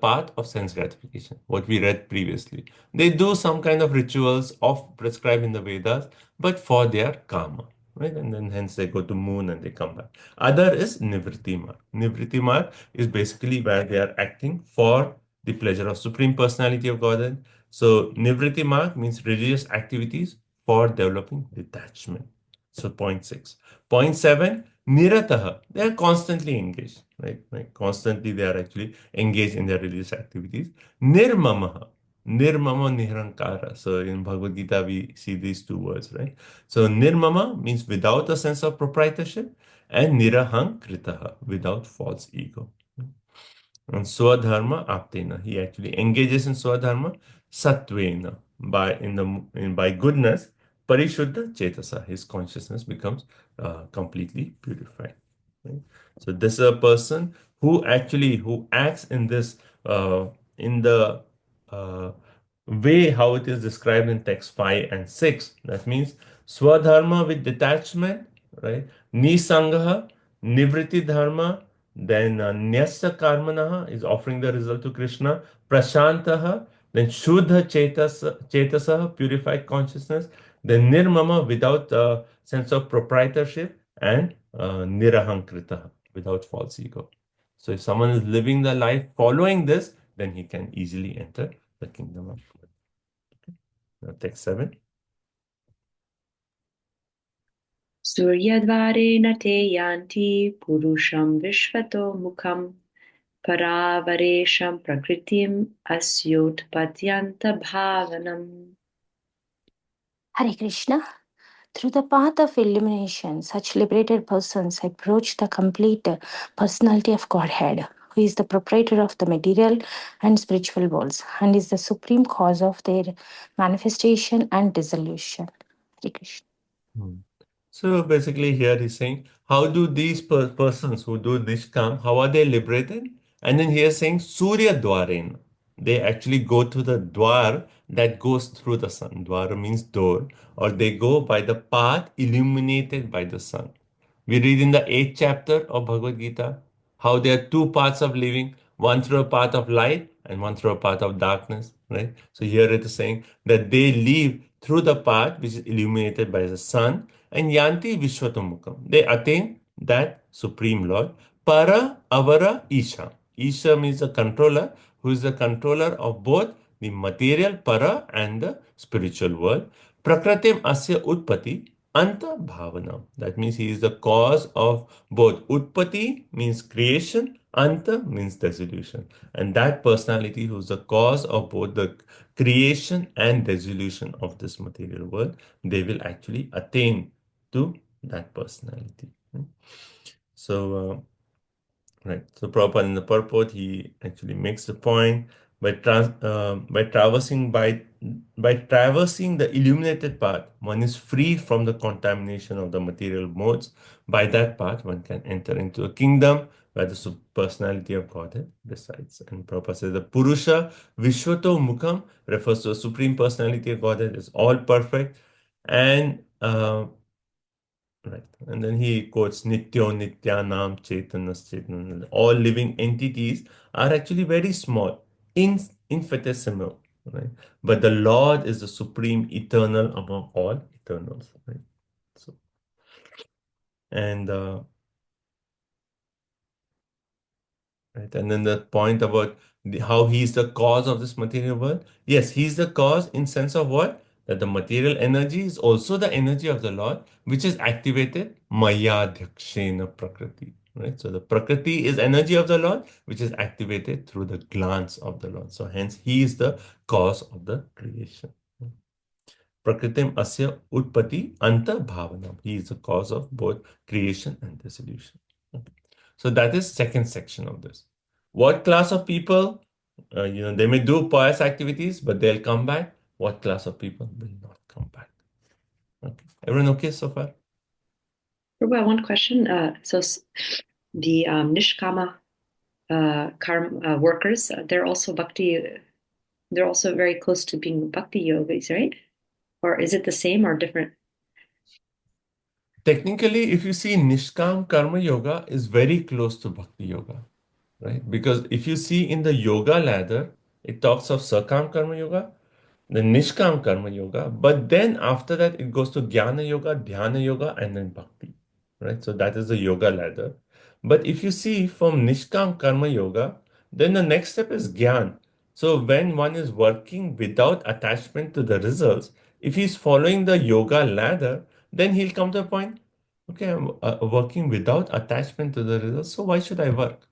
path of sense gratification, what we read previously. They do some kind of rituals of prescribed in the Vedas, but for their karma. Right? And then hence they go to moon and they come back. Other is Nivriti Marg. Nivriti Marg is basically where they are acting for the pleasure of Supreme Personality of Godhead. So Nivriti Marg means religious activities for developing detachment. So point 6. Point 7, Nirataha. They are constantly engaged, right? Constantly they are actually engaged in their religious activities. Nirmamaha. Nirmama Nihrankara. So in Bhagavad Gita, we see these 2 words, right? So Nirmama means without a sense of proprietorship, and Nirahankritaha, without false ego. And Swadharma Aptena. He actually engages in Swadharma Satvena. By goodness, Parishuddha Chetasa. His consciousness becomes completely purified. Right? So this is a person who acts in this in the uh, way how it is described in text 5 and 6. That means Swadharma with detachment, right? Nisangaha, Nivriti Dharma, then Nyasa Karmanaha is offering the result to Krishna, Prashantaha, then Shuddha Chetasaha, purified consciousness, then Nirmama without sense of proprietorship, and Nirahankritaha, without false ego. So if someone is living the life following this, then he can easily enter the kingdom of God. Now, text 7. Suryadvarena te yanti purusham vishvato mukham paravaresham prakritim asyotpatyanta bhavanam. Hare Krishna. Through the path of illumination, such liberated persons approach the complete personality of Godhead, who is the proprietor of the material and spiritual worlds, and is the supreme cause of their manifestation and dissolution. Hare Krishna. Hmm. So basically, here he's saying, how do these persons who do Nishkam, how are they liberated? And then he is saying, Surya Dwarena. They actually go to the dwar that goes through the sun. Dwara means door, or they go by the path illuminated by the sun. We read in the 8th chapter of Bhagavad Gita how there are 2 paths of living, one through a path of light and one through a path of darkness, right? So here it is saying that they live through the path which is illuminated by the sun, and Yanti Vishwatamukam. They attain that Supreme Lord. Para Avara Isha. Isha means the controller, who is the controller of both the material para and the spiritual world. Prakritim asya utpati anta bhavana. That means he is the cause of both. Utpati means creation, anta means dissolution. And that personality who is the cause of both the creation and dissolution of this material world, they will actually attain to that personality. So, right. So Prabhupada in the purport, he actually makes the point by traversing the illuminated path, one is free from the contamination of the material modes. By that path, one can enter into a kingdom where the personality of Godhead resides. And Prabhupada says the Purusha Vishwato Mukham refers to the supreme personality of Godhead is all perfect, and right. And then he quotes Nityo Nityanam Chetanas Chetanas. All living entities are actually very small, infinitesimal, right? But the Lord is the supreme eternal among all eternals, right? So, and right, and then the point about how he is the cause of this material world. Yes, he is the cause in sense of what? That the material energy is also the energy of the Lord, which is activated Maya Dhakshena Prakriti. Right? So the Prakriti is energy of the Lord, which is activated through the glance of the Lord. So hence he is the cause of the creation. Prakritim asya utpati anta bhavanam. He is the cause of both creation and dissolution. Okay. So that is second section of this. What class of people? They may do pious activities, but they'll come back. What class of people will not come back? Okay. Everyone okay so far? Prabhu, one question. The Nishkama karma workers, they're also bhakti. They're also very close to being bhakti yogis, right? Or is it the same or different? Technically, if you see Nishkam Karma Yoga is very close to Bhakti Yoga, right? Because if you see in the yoga ladder, it talks of Sakam Karma Yoga, the Nishkam Karma Yoga, but then after that it goes to Jnana Yoga, Dhyana Yoga, and then Bhakti, right? So that is the yoga ladder. But if you see from Nishkam Karma Yoga, then the next step is Gyan. So when one is working without attachment to the results, if he's following the yoga ladder, then he'll come to a point, okay, I'm working without attachment to the results, so why should I work?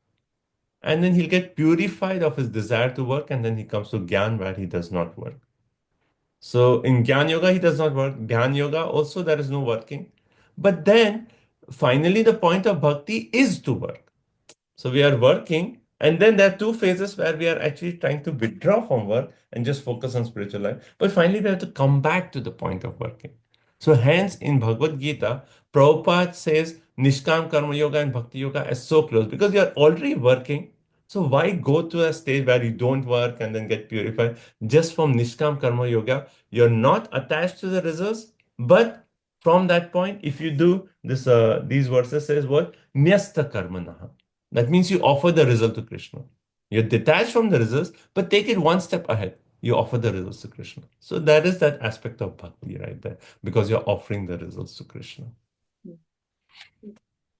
And then he'll get purified of his desire to work, and then he comes to Gyan where he does not work. So in Gyan Yoga, he does not work. Dhyan Yoga, also there is no working. But then finally, the point of bhakti is to work. So we are working, and then there are two phases where we are actually trying to withdraw from work and just focus on spiritual life. But finally, we have to come back to the point of working. So hence, in Bhagavad Gita, Prabhupada says Nishkam Karma Yoga and Bhakti Yoga is so close because you are already working. So why go to a stage where you don't work and then get purified? Just from Nishkam Karma Yoga, you're not attached to the results, but from that point, if you do this, these verses says what? Nyasta Karmanaha. That means you offer the result to Krishna. You're detached from the results, but take it one step ahead. You offer the results to Krishna. So that is that aspect of bhakti right there, because you're offering the results to Krishna.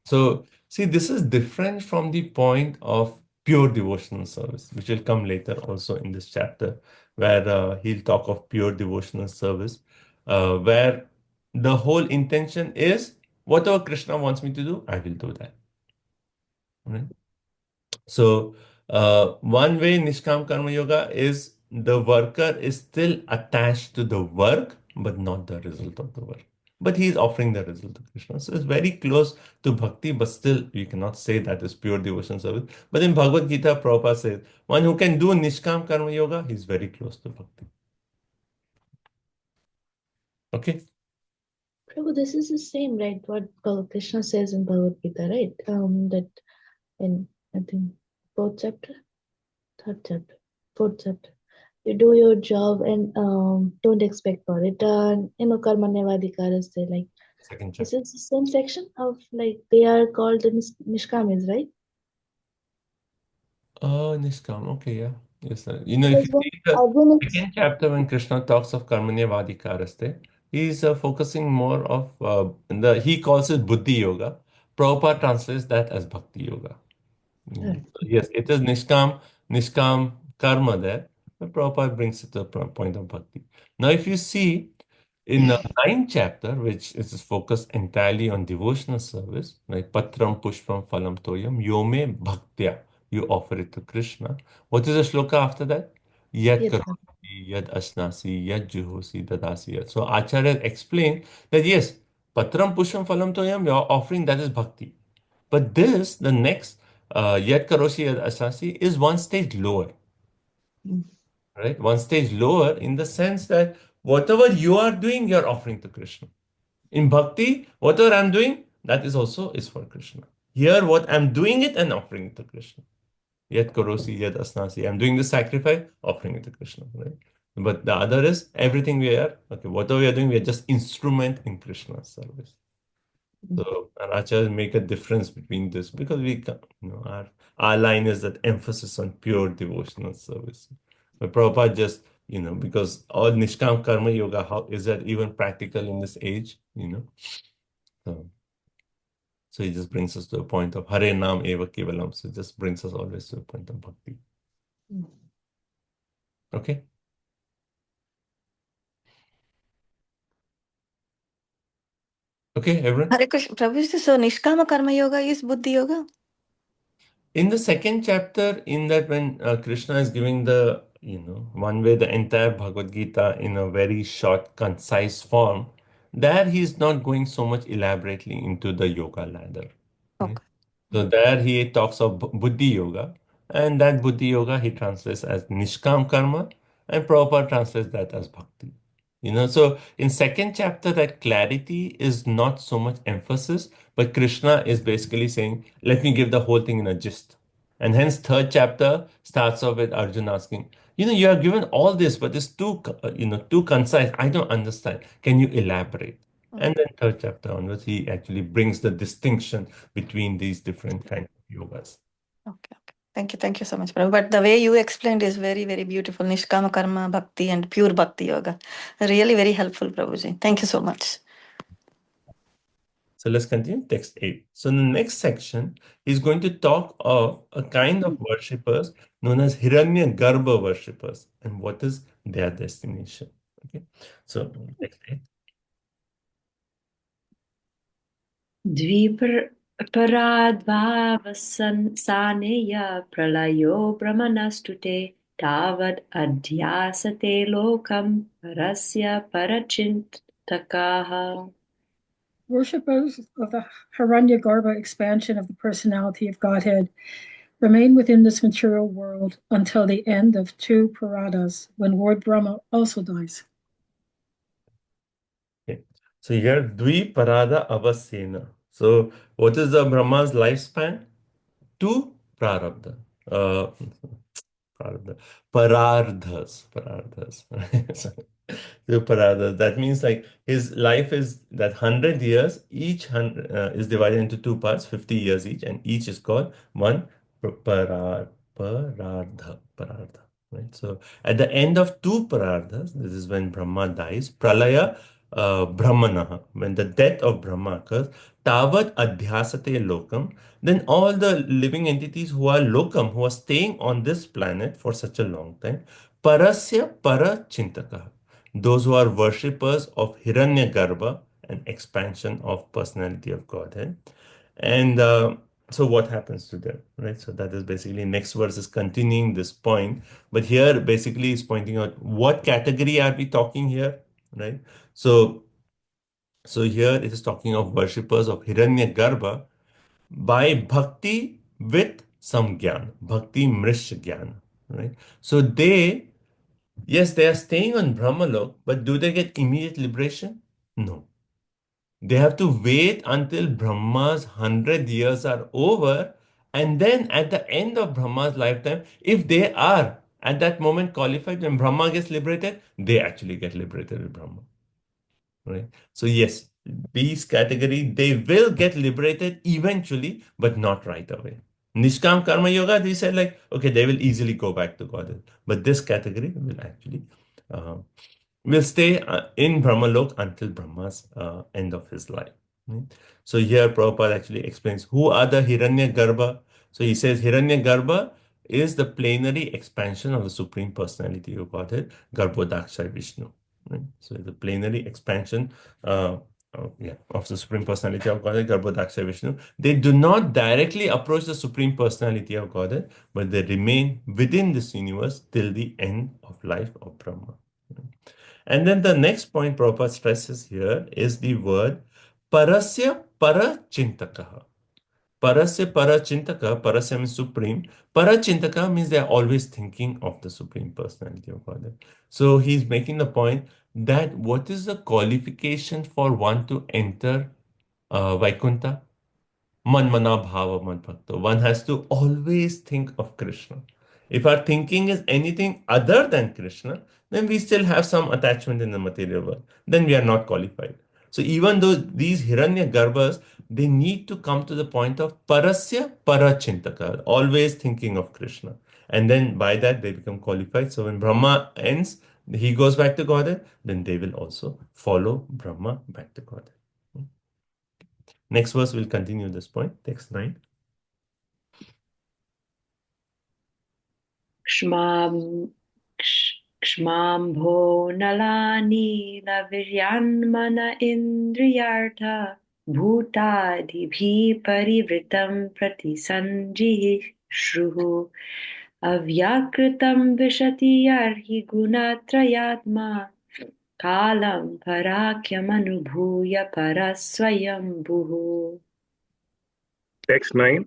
So, see, this is different from the point of pure devotional service, which will come later also in this chapter, where he'll talk of pure devotional service, where the whole intention is whatever Krishna wants me to do, I will do that. Right? So, one way Nishkam Karma Yoga is the worker is still attached to the work, but not the result of the work. But he is offering the result to Krishna. So it's very close to bhakti, but still you cannot say that is pure devotion service. But in Bhagavad Gita, Prabhupada says, one who can do Nishkam Karma Yoga, he's very close to bhakti. Okay? Prabhu, this is the same, right? What Krishna says in Bhagavad Gita, right? That in, I think, fourth chapter, third chapter, fourth chapter. You do your job and don't expect for return. Karmanyavadhikaraste, like Second this chapter. is the same section of like they are called the Nishkamis, right? Nishkam. Okay, yeah. Yes, sir. You know, if Because you when see the Arjuna is second chapter when Krishna talks of Karmanyavadhikaraste, he's focusing more of he calls it Buddhi Yoga. Prabhupada translates that as Bhakti Yoga. So yes, it is Nishkam Karma there, But Prabhupada brings it to the point of bhakti. Now, if you see in the ninth chapter, which is focused entirely on devotional service, like Patram Pushpam Phalam Toyam, Yome Bhaktya, you offer it to Krishna. What is the shloka after that? Yad Yes. Karoti, Yad Asnasi, Yad Juhosi, Dadasi. Yad. So Acharya explained that yes, Patram Pushpam Phalam Toyam, your offering, that is bhakti. But this, the next, Yad Karoshi, Yad Asnasi, is one stage lower. Right? One stage lower in the sense that whatever you are doing, you're offering to Krishna. In bhakti, whatever I'm doing, that is also is for Krishna. Here, what I'm doing it and offering it to Krishna. Yat karosi, yat asnasi. I'm doing the sacrifice, offering it to Krishna. Right? But the other is everything we are, okay, whatever we are doing, we are just instrument in Krishna's service. So our acharyas make a difference between this because our line is that emphasis on pure devotional service. But Prabhupada just, because all Nishkam Karma Yoga, how is that even practical in this age? So he just brings us to a point of Hare Nam Eva Kevalam. So it just brings us always to a point of bhakti. Okay? Okay, everyone? Hare Krishna. Prabhuji, so Nishkama Karma Yoga is Buddhi Yoga? In the second chapter, in that when Krishna is giving the, one way the entire Bhagavad Gita in a very short, concise form, there he is not going so much elaborately into the yoga ladder. Right? Okay. So there he talks of Buddhi Yoga, and that Buddhi Yoga he translates as Nishkam Karma, and Prabhupada translates that as Bhakti. So in second chapter, that clarity is not so much emphasis, but Krishna is basically saying, let me give the whole thing in a gist. And hence third chapter starts off with Arjun asking, you are given all this, but it's too concise. I don't understand. Can you elaborate? And then third chapter onwards, he actually brings the distinction between these different kinds of yogas. Okay. Thank you so much, Prabhu. But the way you explained is very, very beautiful. Nishkama Karma Bhakti and pure Bhakti Yoga. Really very helpful, Prabhuji. Thank you so much. So let's continue text 8. So in the next section, he's going to talk of a kind of worshippers known as Hiranya Garbha worshippers and what is their destination. Okay. So text 8. Saneya pralayo brahmanastute tavad adhyasate lokam parasya parachintakaha. Worshippers of the Hiranyagarbha expansion of the personality of Godhead remain within this material world until the end of two Paradas, when Lord Brahma also dies. Okay. So here, Dvi Parada Avasena. So what is the Brahma's lifespan? Two Prarabdha. Parardhas. So Parardhas. That means like his life is that 100 years, each is divided into two parts, 50 years each, and each is called one Parardha. Right? So at the end of two Parardhas, this is when Brahma dies, Pralaya Brahmanaha, when the death of Brahma occurs, Tavat Adhyasate Lokam, then all the living entities who are lokam, who are staying on this planet for such a long time, parasya para chintaka, those who are worshippers of Hiranyagarbha, an expansion of personality of Godhead. And so what happens to them, right? So that is basically next verse is continuing this point, but here basically is pointing out what category are we talking here, right? So here it is talking of worshippers of Hiranyagarbha by bhakti with some gyan, bhakti mrish gyan, right? So yes, they are staying on Brahmalok, but do they get immediate liberation? No. They have to wait until Brahma's 100 years are over, and then at the end of Brahma's lifetime, if they are at that moment qualified, when Brahma gets liberated, they actually get liberated with Brahma. Right? So yes, these category, they will get liberated eventually, but not right away. Nishkam Karma Yoga, they said like, okay, they will easily go back to Godhead. But this category will actually will stay in Brahmalok until Brahma's end of his life. Right? So here Prabhupada actually explains who are the Hiranya Garbha. So he says Hiranya Garbha, is the plenary expansion of the Supreme Personality of Godhead, Garbhodaksha Vishnu. Right? So the plenary expansion of the Supreme Personality of Godhead, Garbhodaksha Vishnu. They do not directly approach the Supreme Personality of Godhead, but they remain within this universe till the end of life of Brahma. And then the next point Prabhupada stresses here is the word Parasya Parachintakaha. Parasya Parachintaka, Parasya means supreme. Parachintaka means they are always thinking of the Supreme Personality of Godhead. So he's making the point that what is the qualification for one to enter Vaikuntha? Manmana bhava man bhakta. One has to always think of Krishna. If our thinking is anything other than Krishna, then we still have some attachment in the material world. Then we are not qualified. So even though these Hiranya Garbhas, they need to come to the point of Parasya Parachintaka, always thinking of Krishna. And then by that they become qualified. So when Brahma ends, he goes back to Godhead, then they will also follow Brahma back to Godhead. Next verse will continue this point. Text 9. Kshmambho nalani laviryanmana indriyartha bhutadibhi parivritam pratisanjihi shruhu avyakritam vishati yarhi gunatrayatma kalam parakyamanubhuya paraswayambhuhu. Text 9.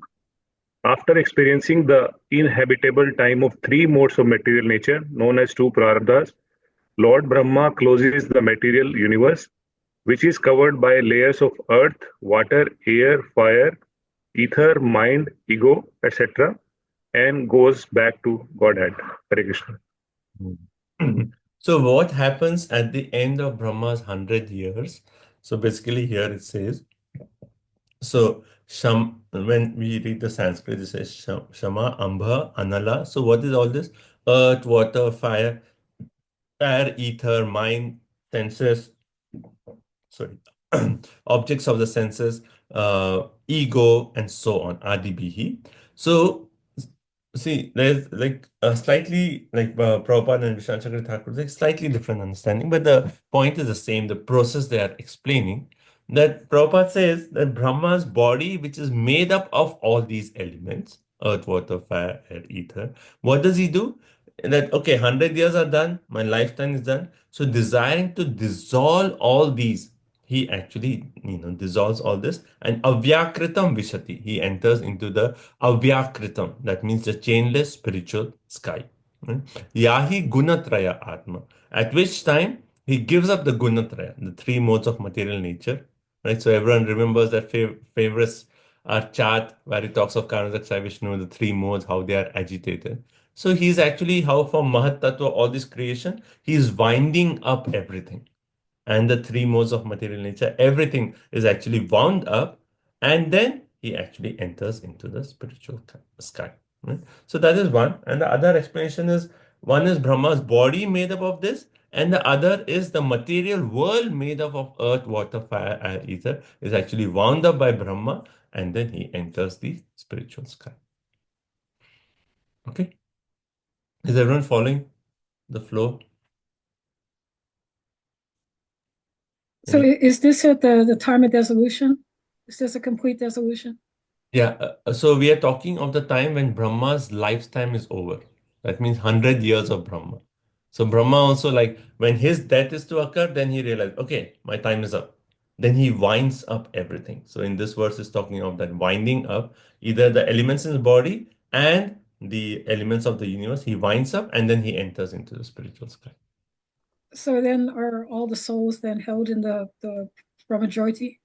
After experiencing the inhabitable time of three modes of material nature, known as two prarabdhas, Lord Brahma closes the material universe, which is covered by layers of earth, water, air, fire, ether, mind, ego, etc., and goes back to Godhead. Hare Krishna. So what happens at the end of Brahma's 100 years? So basically here it says, so when we read the Sanskrit, it says Shama, Ambha, Anala. So what is all this? Earth, water, fire, air, ether, mind, senses, sorry, objects of the senses, ego, and so on, Adibihi. So see, there's like a slightly like Prabhupada and Vishal Chakra Thakur, like slightly different understanding, but the point is the same. The process they are explaining that Prabhupada says that Brahma's body, which is made up of all these elements, earth, water, fire, air, ether, what does he do? That okay, 100 years are done, my lifetime is done. So desiring to dissolve all these, he actually dissolves all this, and avyakritam vishati, he enters into the avyakritam, that means the chainless spiritual sky. Right? Yahi gunatraya atma, at which time he gives up the gunatraya, the three modes of material nature. Right? So everyone remembers that famous chart where he talks of Karanajaksha Vishnu, the three modes, how they are agitated. So he's actually how from Mahat Tattva, all this creation, he's winding up everything. And the three modes of material nature, everything is actually wound up, and then he actually enters into the spiritual sky. Right? So that is one. And the other explanation is one is Brahma's body made up of this, and the other is the material world made up of earth, water, fire, air, ether is actually wound up by Brahma, and then he enters the spiritual sky. Okay. Is everyone following the flow? So is this at the time of dissolution? Is this a complete dissolution? Yeah, so we are talking of the time when Brahma's lifetime is over. That means 100 years of Brahma. So Brahma also, like, when his death is to occur, then he realized, okay, my time is up. Then he winds up everything. So in this verse is talking of that winding up, either the elements in his body and the elements of the universe. He winds up and then he enters into the spiritual sky. So then are all the souls then held in the Brahmajyoti?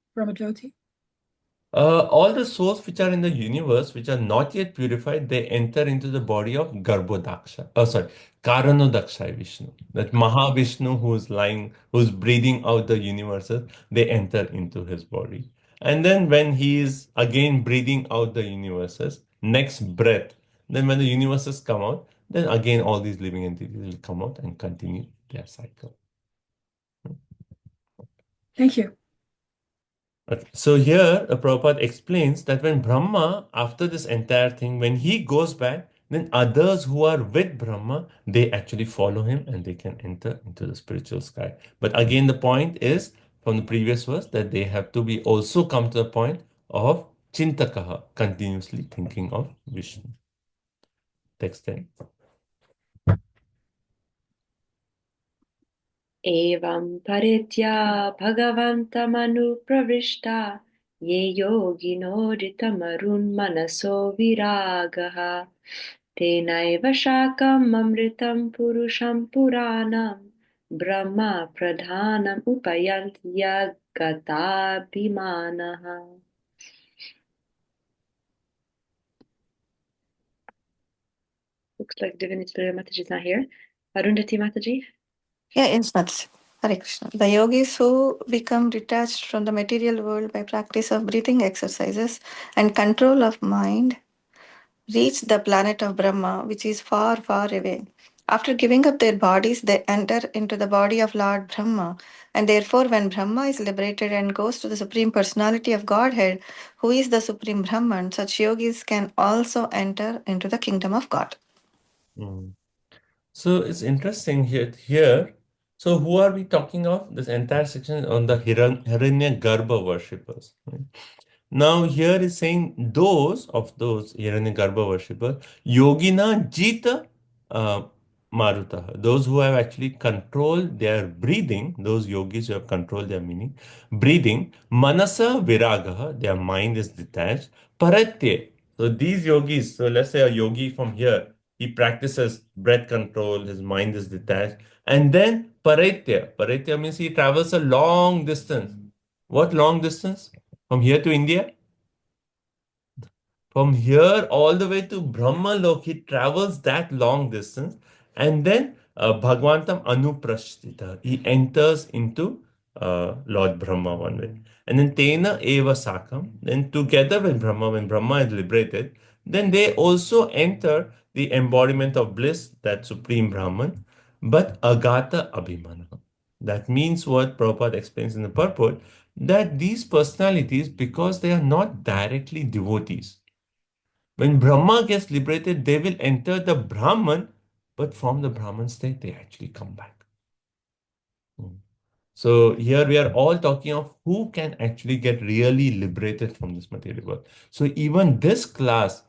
All the souls which are in the universe, which are not yet purified, they enter into the body of Garbhodaksha. Oh, sorry, Karanodakshai Vishnu. That Mahavishnu who's lying, who's breathing out the universes, they enter into his body. And then when he is again breathing out the universes, next breath, then when the universes come out, then again all these living entities will come out and continue their cycle. Thank you. Okay. So here, Prabhupada explains that when Brahma, after this entire thing, when he goes back, then others who are with Brahma, they actually follow him and they can enter into the spiritual sky. But again, the point is from the previous verse that they have to be also come to the point of Chintakaha, continuously thinking of Vishnu. Text 10. Evam paritya bhagavantamanu ye yoginoditamarun manaso viragaha tenaiva shakam amritam purusham puranam brahma pradhanam upayant yagatabhimanaha. Looks like Divinity Mataji is not here. Arundhati Mataji? Yeah, yes, Mataji. Hare Krishna. The yogis who become detached from the material world by practice of breathing exercises and control of mind reach the planet of Brahma, which is far, far away. After giving up their bodies, they enter into the body of Lord Brahma. And therefore, when Brahma is liberated and goes to the Supreme Personality of Godhead, who is the Supreme Brahman, such yogis can also enter into the kingdom of God. Mm. So it's interesting here. So who are we talking of? This entire section on the Hiranya Garbha worshippers. Right? Now here is saying those Hiranyagarbha worshippers, Yogina Jita uh, Maruta, those who have actually controlled their breathing, those yogis who have controlled their breathing, Manasa Viragaha, their mind is detached, Paratye. So these yogis, so let's say a yogi from here, he practices breath control, his mind is detached, and then Paratya means he travels a long distance. What long distance? From here to India? From here all the way to Brahmalok, he travels that long distance and then Bhagwantam Anuprasthita. He enters into Lord Brahma one way. And then Tena Eva Sakam. Then together with Brahma, when Brahma is liberated, then they also enter the embodiment of bliss, that Supreme Brahman, but Agata Abhimana. That means what Prabhupada explains in the purport, that these personalities, because they are not directly devotees, when Brahma gets liberated, they will enter the Brahman, but from the Brahman state, they actually come back. Hmm. So here we are all talking of who can actually get really liberated from this material world. So even this class,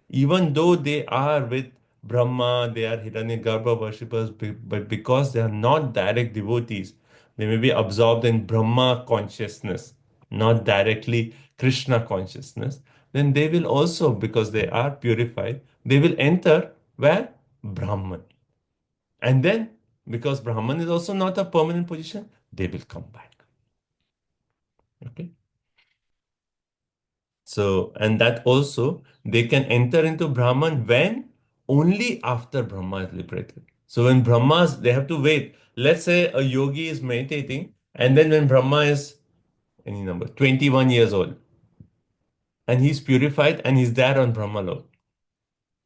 even though they are with Brahma, they are Hiranyagarbha worshippers, but because they are not direct devotees, they may be absorbed in Brahma consciousness, not directly Krishna consciousness, then they will also, because they are purified, they will enter where? Brahman. And then, because Brahman is also not a permanent position, they will come back. Okay. So, and that also, they can enter into Brahman when? Only after Brahma is liberated. So when Brahma's, they have to wait. Let's say a yogi is meditating, and then when Brahma is any number, 21 years old, and he's purified and he's there on Brahmalok,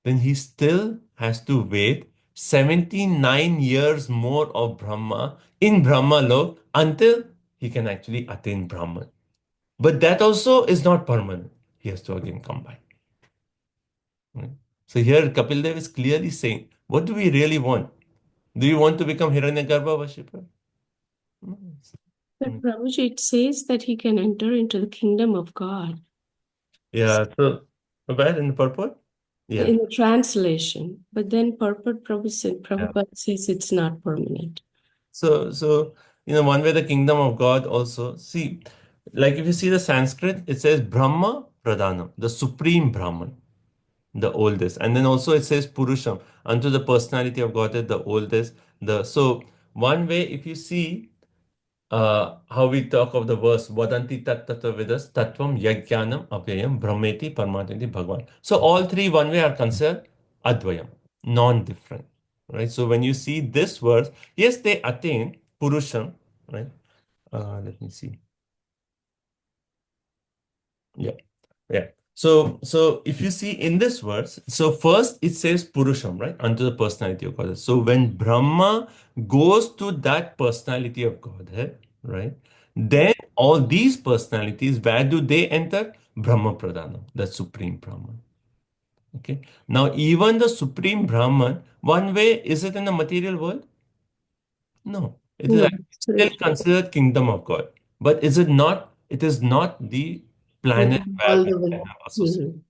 then he still has to wait 79 years more of Brahma in Brahmalok until he can actually attain Brahman. But that also is not permanent. He has to again come back. Right? So here Kapil Dev is clearly saying, what do we really want? Do you want to become Hiranyagarbha worshipper? No. But Prabhuji, it says that he can enter into the kingdom of God. Yeah, so where in the purport? Yeah. In the translation, but then purport Yeah. Prabhupada says it's not permanent. So one way the kingdom of God also, see, like if you see the Sanskrit, it says Brahma Pradhanam, the supreme Brahman, the oldest. And then also it says Purusham, unto the personality of Godhead, the oldest. So one way, if you see how we talk of the verse, Vadanti tat tattva vidas tattvam yajnanam avyayam brahmeti paramatmeti bhagwan. So all three one way are considered advayam, non-different. Right? So when you see this verse, yes, they attain Purusham, right? Let me see. Yeah. Yeah. So if you see in this verse, so first it says Purusham, right? Unto the personality of Godhead. So when Brahma goes to that personality of Godhead, right? Then all these personalities, where do they enter? Brahma Pradhanam, the supreme Brahman. Okay. Now, even the Supreme Brahman, one way, is it in the material world? No. It is No, actually still absolutely. considered kingdom of God. But is it not? It is not the planet where All we the way. have associated. Mhm.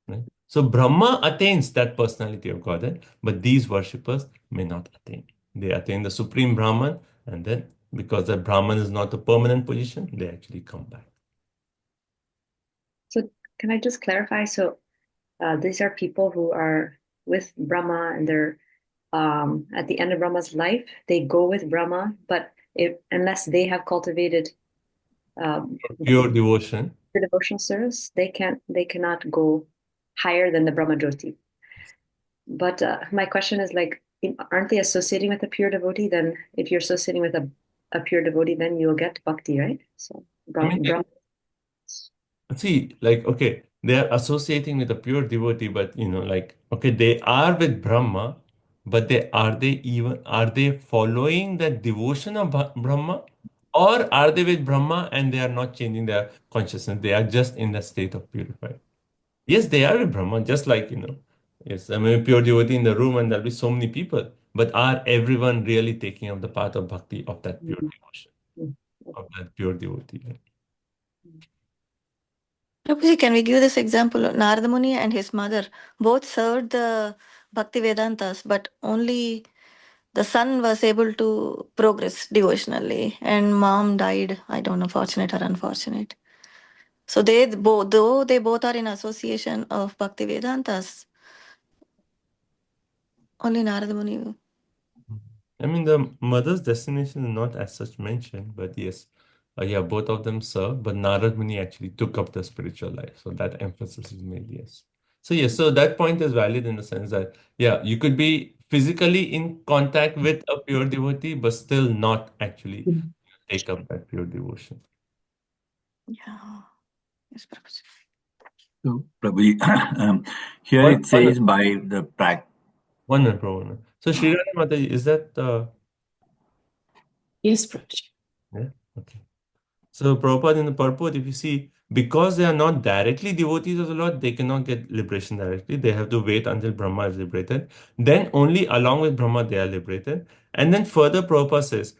Right? So Brahma attains that personality of Godhead, but these worshippers may not attain. They attain the Supreme Brahman, and then because the Brahman is not a permanent position, they actually come back. So can I just clarify? So these are people who are with Brahma and they're at the end of Brahma's life, they go with Brahma, but unless they have cultivated Pure devotion. the devotional service, they cannot go higher than the Brahma Jyoti. But my question is like, aren't they associating with a pure devotee? Then if you're associating with a pure devotee, then you'll get bhakti, right? So I mean, Brahma. see, like, okay, they are associating with a pure devotee, but like, okay, they are with Brahma, but are they following that devotion of Brahma? Or are they with Brahma and they are not changing their consciousness? They are just in the state of purified. Yes, they are with Brahma, just like, yes, I mean, pure devotee in the room and there'll be so many people. But are everyone really taking up the path of bhakti of that pure devotion, of that pure devotee? Right? Prabhuji, can we give this example? Narada Muni and his mother both served the Bhakti Vedantas, but only the son was able to progress devotionally, and mom died. I don't know, fortunate or unfortunate. So they both, though they both are in association of Bhakti Vedantas, only Narada Muni. I mean, the mother's destination is not as such mentioned, but yes, yeah, both of them served, but Narad Muni actually took up the spiritual life. So that emphasis is made, yes. So, yes, so that point is valid in the sense that, yeah, you could be physically in contact with a pure devotee, but still not actually take up that pure devotion. Yeah. Yes, Prabhuji. So, Prabhuji, here One, it says by the practice. one minute, bro, 1 minute. So, Sri Radha Mataji, is that, Yes, Prabhuji. yeah, okay. So Prabhupada in the purport, if you see, because they are not directly devotees of the Lord, they cannot get liberation directly. They have to wait until Brahma is liberated. Then only along with Brahma they are liberated. And then further Prabhupada says,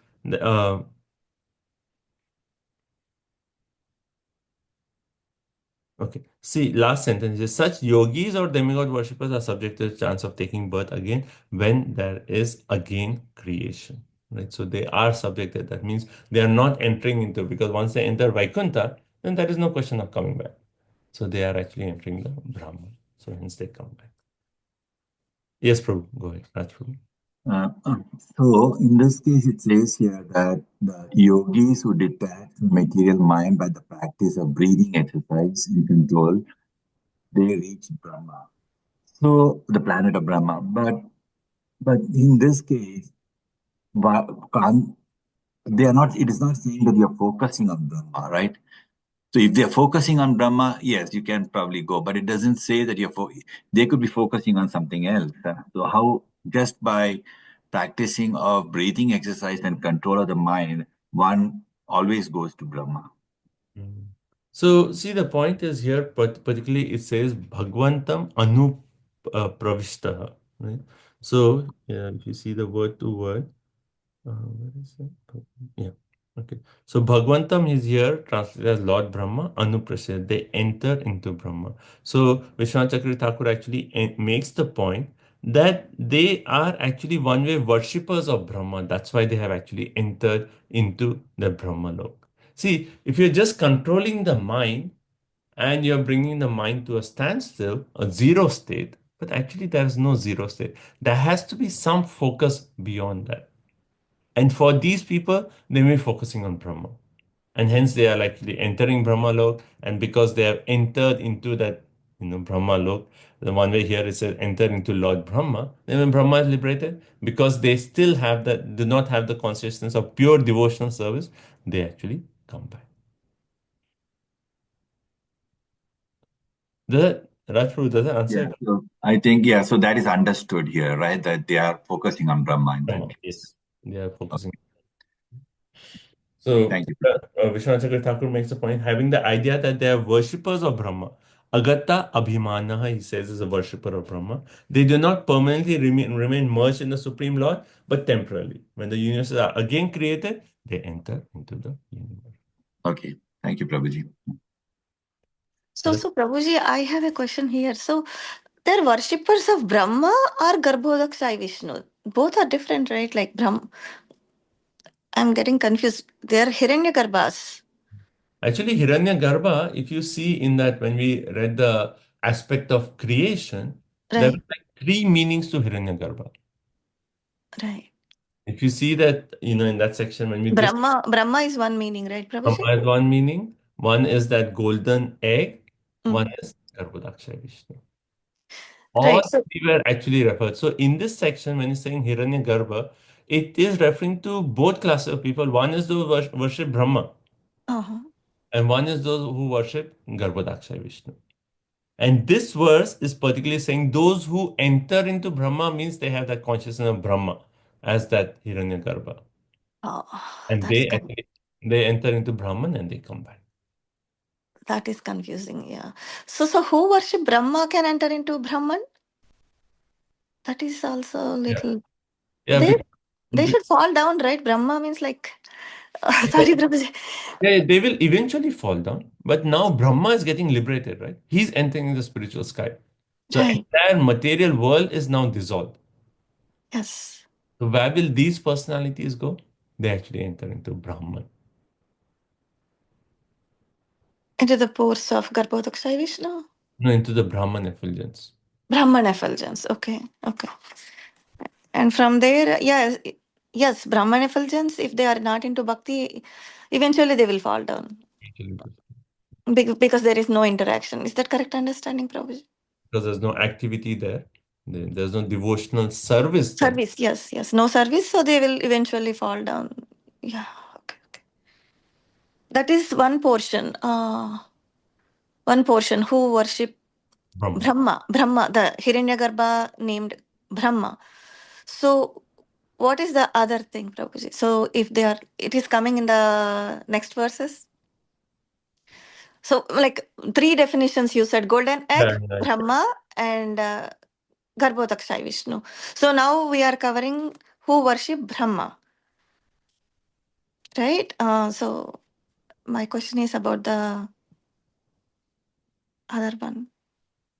okay, see, last sentence is such yogis or demigod worshippers are subject to the chance of taking birth again when there is again creation. Right? So they are subjected. That means they are not entering into, because once they enter Vaikuntha, then there is no question of coming back. So they are actually entering the Brahman. So hence they come back. Yes, Prabhu, go ahead. Raj Prabhu. So in this case, it says here that the yogis who detach from material mind by the practice of breathing exercise and control, they reach Brahma. So the planet of Brahma. But in this case, they are not. It is not saying that you are focusing on Brahma, right? So if they're focusing on Brahma, yes, you can probably go, but it doesn't say that they could be focusing on something else. So how just by practicing of breathing exercise and control of the mind, one always goes to Brahma. So see, the point is here, particularly it says Bhagwantam Anu Pravishtaha. Right? So if you see the word to word, where is it? Yeah. Okay. So Bhagwantam is here translated as Lord Brahma, Anuprasad. They enter into Brahma. So Vishwanath Chakravarti Thakur actually makes the point that they are actually one way worshippers of Brahma. That's why they have actually entered into the Brahma lok. See, if you're just controlling the mind and you're bringing the mind to a standstill, a zero state, but actually there is no zero state. There has to be some focus beyond that. And for these people, they may be focusing on Brahma. And hence they are actually entering Brahma lok. And because they have entered into that, Brahma lok, the one way here is said enter into Lord Brahma, then when Brahma is liberated, because they still have that, do not have the consciousness of pure devotional service, they actually come back. Rajpuru, does that answer? Yeah, so I think, yeah, so that is understood here, right? That they are focusing on Brahma in that case. Yes, they are focusing. So Thank you. Vishwanath Chakravarti Thakur makes the point, having the idea that they are worshippers of Brahma, Agata Abhimana, he says, is a worshipper of Brahma. They do not permanently remain merged in the Supreme Lord, but temporarily. When the universes are again created, they enter into the universe. Okay. Thank you, Prabhuji. So Prabhuji, I have a question here. So they're worshippers of Brahma or Garbhodakshai Vishnu? Both are different, right? Like Brahma. I'm getting confused. They're Hiranyagarbhas. Actually, Hiranyagarbha, if you see in that when we read the aspect of creation, there were Right, like three meanings to Hiranyagarbha. right. If you see that, in that section, when we just Brahma is one meaning, right, Prabhuji? Brahma has one meaning, one is that golden egg, one Mm. is Garbhodakshaya Vishnu. Right. All So, three were actually referred. So in this section, when he's saying Hiranyagarbha, it is referring to both classes of people. One is those who worship Brahma, uh-huh. and one is those who worship Garbhodakshaya Vishnu. And this verse is particularly saying those who enter into Brahma means they have that consciousness of Brahma as that Hiranyagarbha. Oh, And they enter into Brahman and they come back. that is confusing. Yeah. So who worship Brahma can enter into Brahman? That is also a Yeah. little. Yeah, They because should fall down, right? Brahma means like. Sorry, Prabhuji. yeah, they will eventually fall down. But now Brahma is getting liberated, right? He's entering the spiritual sky. So Right. entire material world is now dissolved. Yes. So where will these personalities go? They actually enter into Brahman. Into the pores of Garbhodakshai Vishnu. No, into the Brahman effulgence. Brahman effulgence. Okay. Okay. And from there, yes, Brahman effulgence, if they are not into bhakti, eventually they will fall down because there is no interaction. Is that correct understanding, Prabhuji? Because there's no activity there. There's no devotional service there. Service, yes, yes. No service, so they will eventually fall down. Yeah, okay, okay. That is one portion. One portion who worship Brahma. Brahma, the Hiranyagarbha named Brahma. So what is the other thing, Prabhuji? So if they are, it is coming in the next verses. So like three definitions you said: golden egg, Yeah, yeah. Brahma, and Garbhodakshai Vishnu. So now we are covering who worship Brahma, right? So my question is about the other one.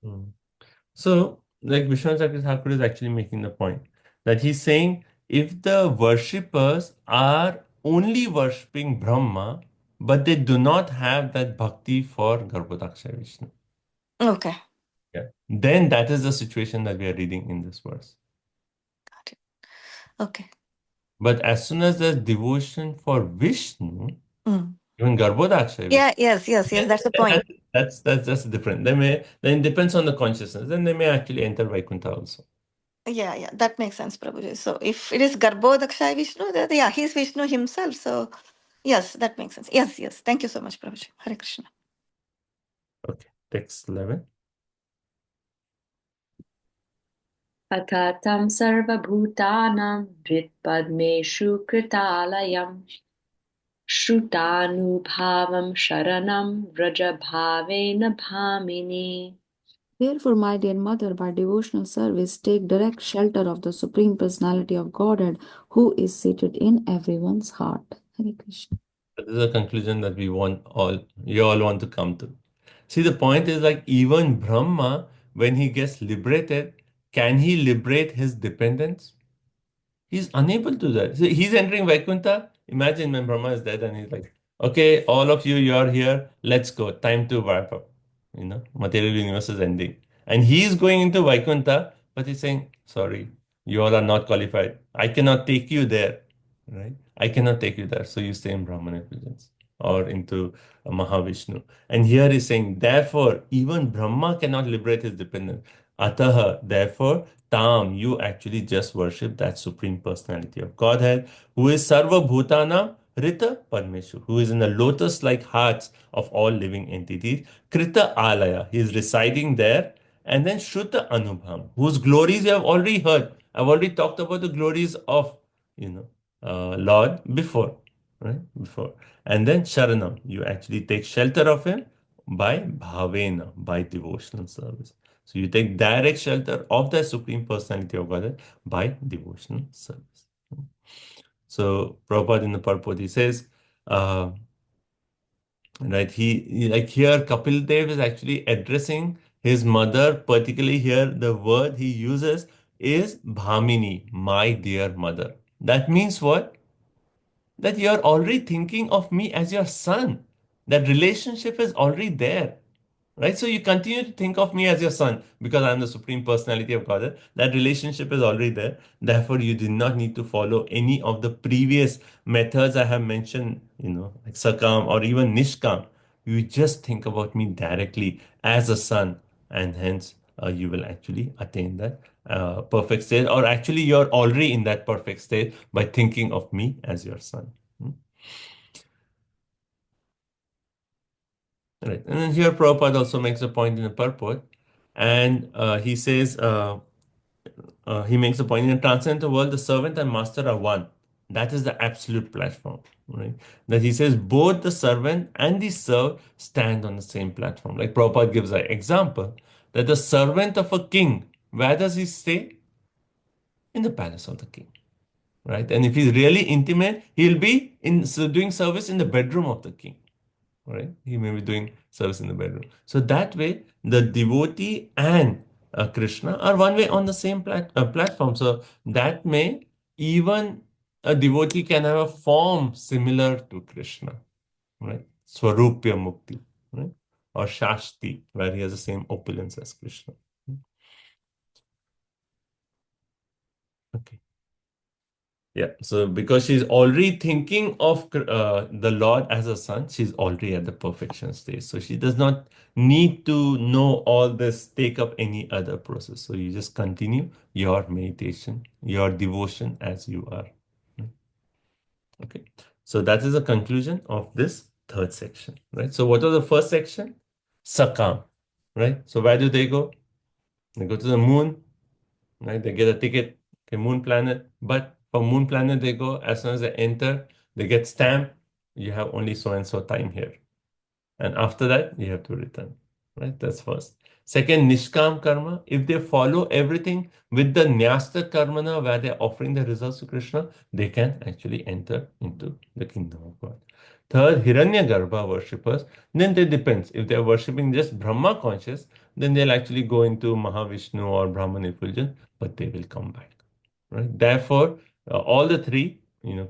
Hmm. So, like Vishwanath Chakravarti Thakur is actually making the point that he's saying if the worshippers are only worshipping Brahma, but they do not have that bhakti for Garbhodakshaya Vishnu, Okay. yeah, then that is the situation that we are reading in this verse. Got it. Okay. But as soon as there's devotion for Vishnu, Mm. even Garbhodakshaya Yeah, Vishnu, yes. That's the point. that's just different. Then it depends on the consciousness. Then they may actually enter Vaikuntha also. Yeah, that makes sense, Prabhuji. So if it is Garbhodakshai Vishnu, then yeah, he's Vishnu himself. So yes, that makes sense. Yes. Thank you so much, Prabhuji. Hare Krishna. Okay, text 11. अथातं सर्वभूतानां हृत्पद्मेषु कृतालयम् श्रुतानुभावं शरणं व्रजभावेन भामिनि. Therefore, my dear mother, by devotional service, take direct shelter of the Supreme Personality of Godhead, who is seated in everyone's heart. Hare Krishna. This is a conclusion that you all want to come to. See, the point is like even Brahma, when he gets liberated, can he liberate his dependents? He's unable to do that. So he's entering Vaikuntha. Imagine when Brahma is dead and he's like, okay, all of you, you're here. Let's go. Time to wrap up. Material universe is ending. And he's going into Vaikuntha, but he's saying, sorry, you all are not qualified. I cannot take you there. Right? I cannot take you there. So you stay in Brahman effulgence or into Mahavishnu. And here he's saying, therefore, even Brahma cannot liberate his dependent. Ataha, therefore, Tam, you actually just worship that Supreme Personality of Godhead, who is Sarva Bhutana Rita Parmeshu, who is in the lotus-like hearts of all living entities. Krita Alaya, he is residing there. And then Shruta Anubham, whose glories you have already heard. I've already talked about the glories of, Lord before, right? Before. And then Sharanam, you actually take shelter of him. By bhavena, by devotional service. So you take direct shelter of the Supreme Personality of Godhead by devotional service. So Prabhupada in the purport, he says, right, like here Kapil Dev is actually addressing his mother, particularly here the word he uses is Bhamini, my dear mother. That means what? That you are already thinking of me as your son. That relationship is already there. Right? So you continue to think of me as your son because I'm the Supreme Personality of Godhead. That relationship is already there. Therefore, you did not need to follow any of the previous methods I have mentioned, like Sakam or even Nishkam. You just think about me directly as a son, and hence you will actually attain that perfect state, or actually, you're already in that perfect state by thinking of me as your son. Right. And then here Prabhupada also makes a point in the purport, and he says, he makes a point in the transcendental world, the servant and master are one. That is the absolute platform, right? That he says both the servant and the served stand on the same platform. Like Prabhupada gives an example that the servant of a king, where does he stay? In the palace of the king, right? And if he's really intimate, he'll be doing service in the bedroom of the king. Right? He may be doing service in the bedroom. So that way, the devotee and Krishna are one way on the same platform. So that may even a devotee can have a form similar to Krishna, right? Swarupya Mukti, right? Or Shashti, where he has the same opulence as Krishna. Okay. Yeah, so because she's already thinking of the Lord as a son, she's already at the perfection stage. So she does not need to know all this, take up any other process. So you just continue your meditation, your devotion as you are. Okay, so that is the conclusion of this third section, right? So what was the first section? Sakam, right? So where do they go? They go to the moon, right? They get a ticket, okay, moon planet. But from moon planet, they go, as soon as they enter, they get stamped. You have only so and so time here. And after that, you have to return, right? That's first. Second, Nishkam karma. If they follow everything with the Nyasta karmana, where they're offering the results to Krishna, they can actually enter into the kingdom of God. Third, Hiranyagarbha worshippers, then it depends. If they're worshipping just Brahma conscious, then they'll actually go into Mahavishnu or Brahman effulgence, but they will come back. Right? Therefore, all the three,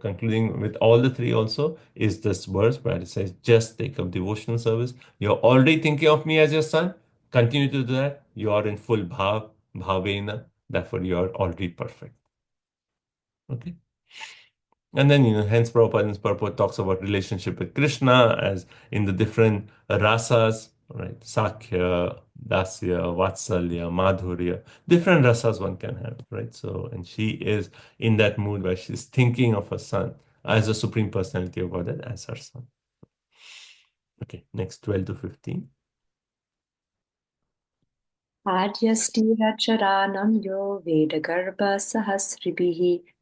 concluding with all the three also, is this verse where it says, just take up devotional service. You're already thinking of me as your son. Continue to do that. You are in full bhavena. Therefore, you are already perfect. Okay. And then, hence Prabhupada in his purport talks about relationship with Krishna as in the different rasas, right? Sakhya, Dasya, Vatsalya, Madhurya, different rasas one can have, right? So, and she is in that mood where she's thinking of her son as a Supreme Personality of Godhead as her son. Okay, next 12 to 15. आद्यस्तिरचरानं यो वेदगर्भसहस्रिभिः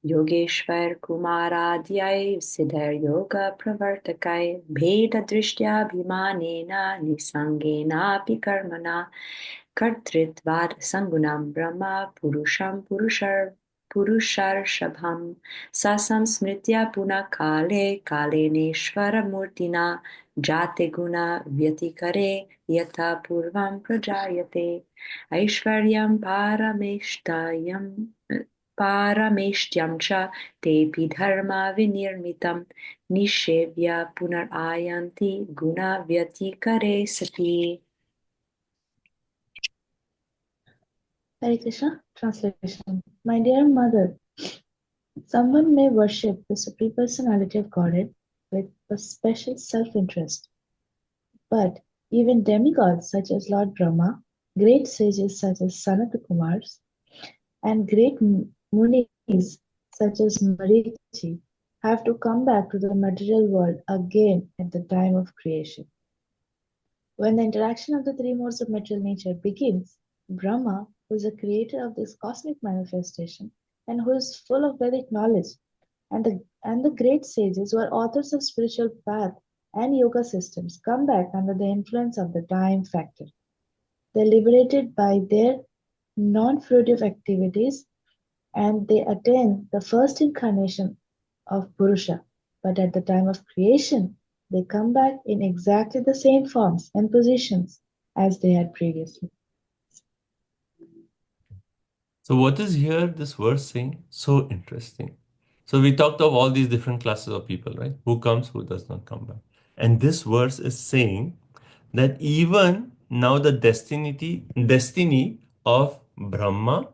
योगेश्वर कुमाराद्यै सिद्धयोगप्रवर्तकै भेददृष्ट्याभिमानेन निसङ्गेनापि कर्मणा कर्तृत्वात् सङ्गुणं ब्रह्म पुरुषर्षभं स संस्मृत्य पुनः काले कालेनेश्वरमूर्तिना जाते गुणा व्यतिकरे यथा पूर्वं प्रजायते ऐश्वर्यं पारमेष्ट्यं च तेऽपि धर्मा विनिर्मितं निषेव्य पुनरायन्ति गुणव्यतिकरे सति. Hare Krishna translation. My dear mother, someone may worship the Supreme Personality of Godhead with a special self-interest. But even demigods such as Lord Brahma, great sages such as Sanat Kumars, and great munis such as Marichi have to come back to the material world again at the time of creation. When the interaction of the three modes of material nature begins, Brahma, who is the creator of this cosmic manifestation and who is full of Vedic knowledge, and the great sages who are authors of spiritual path and yoga systems come back under the influence of the time factor. They're liberated by their non-fruitive activities and they attain the first incarnation of Purusha. But at the time of creation, they come back in exactly the same forms and positions as they had previously. So what is here this verse saying? So interesting. So we talked of all these different classes of people, right? Who comes, who does not come back. And this verse is saying that even now the destiny of Brahma,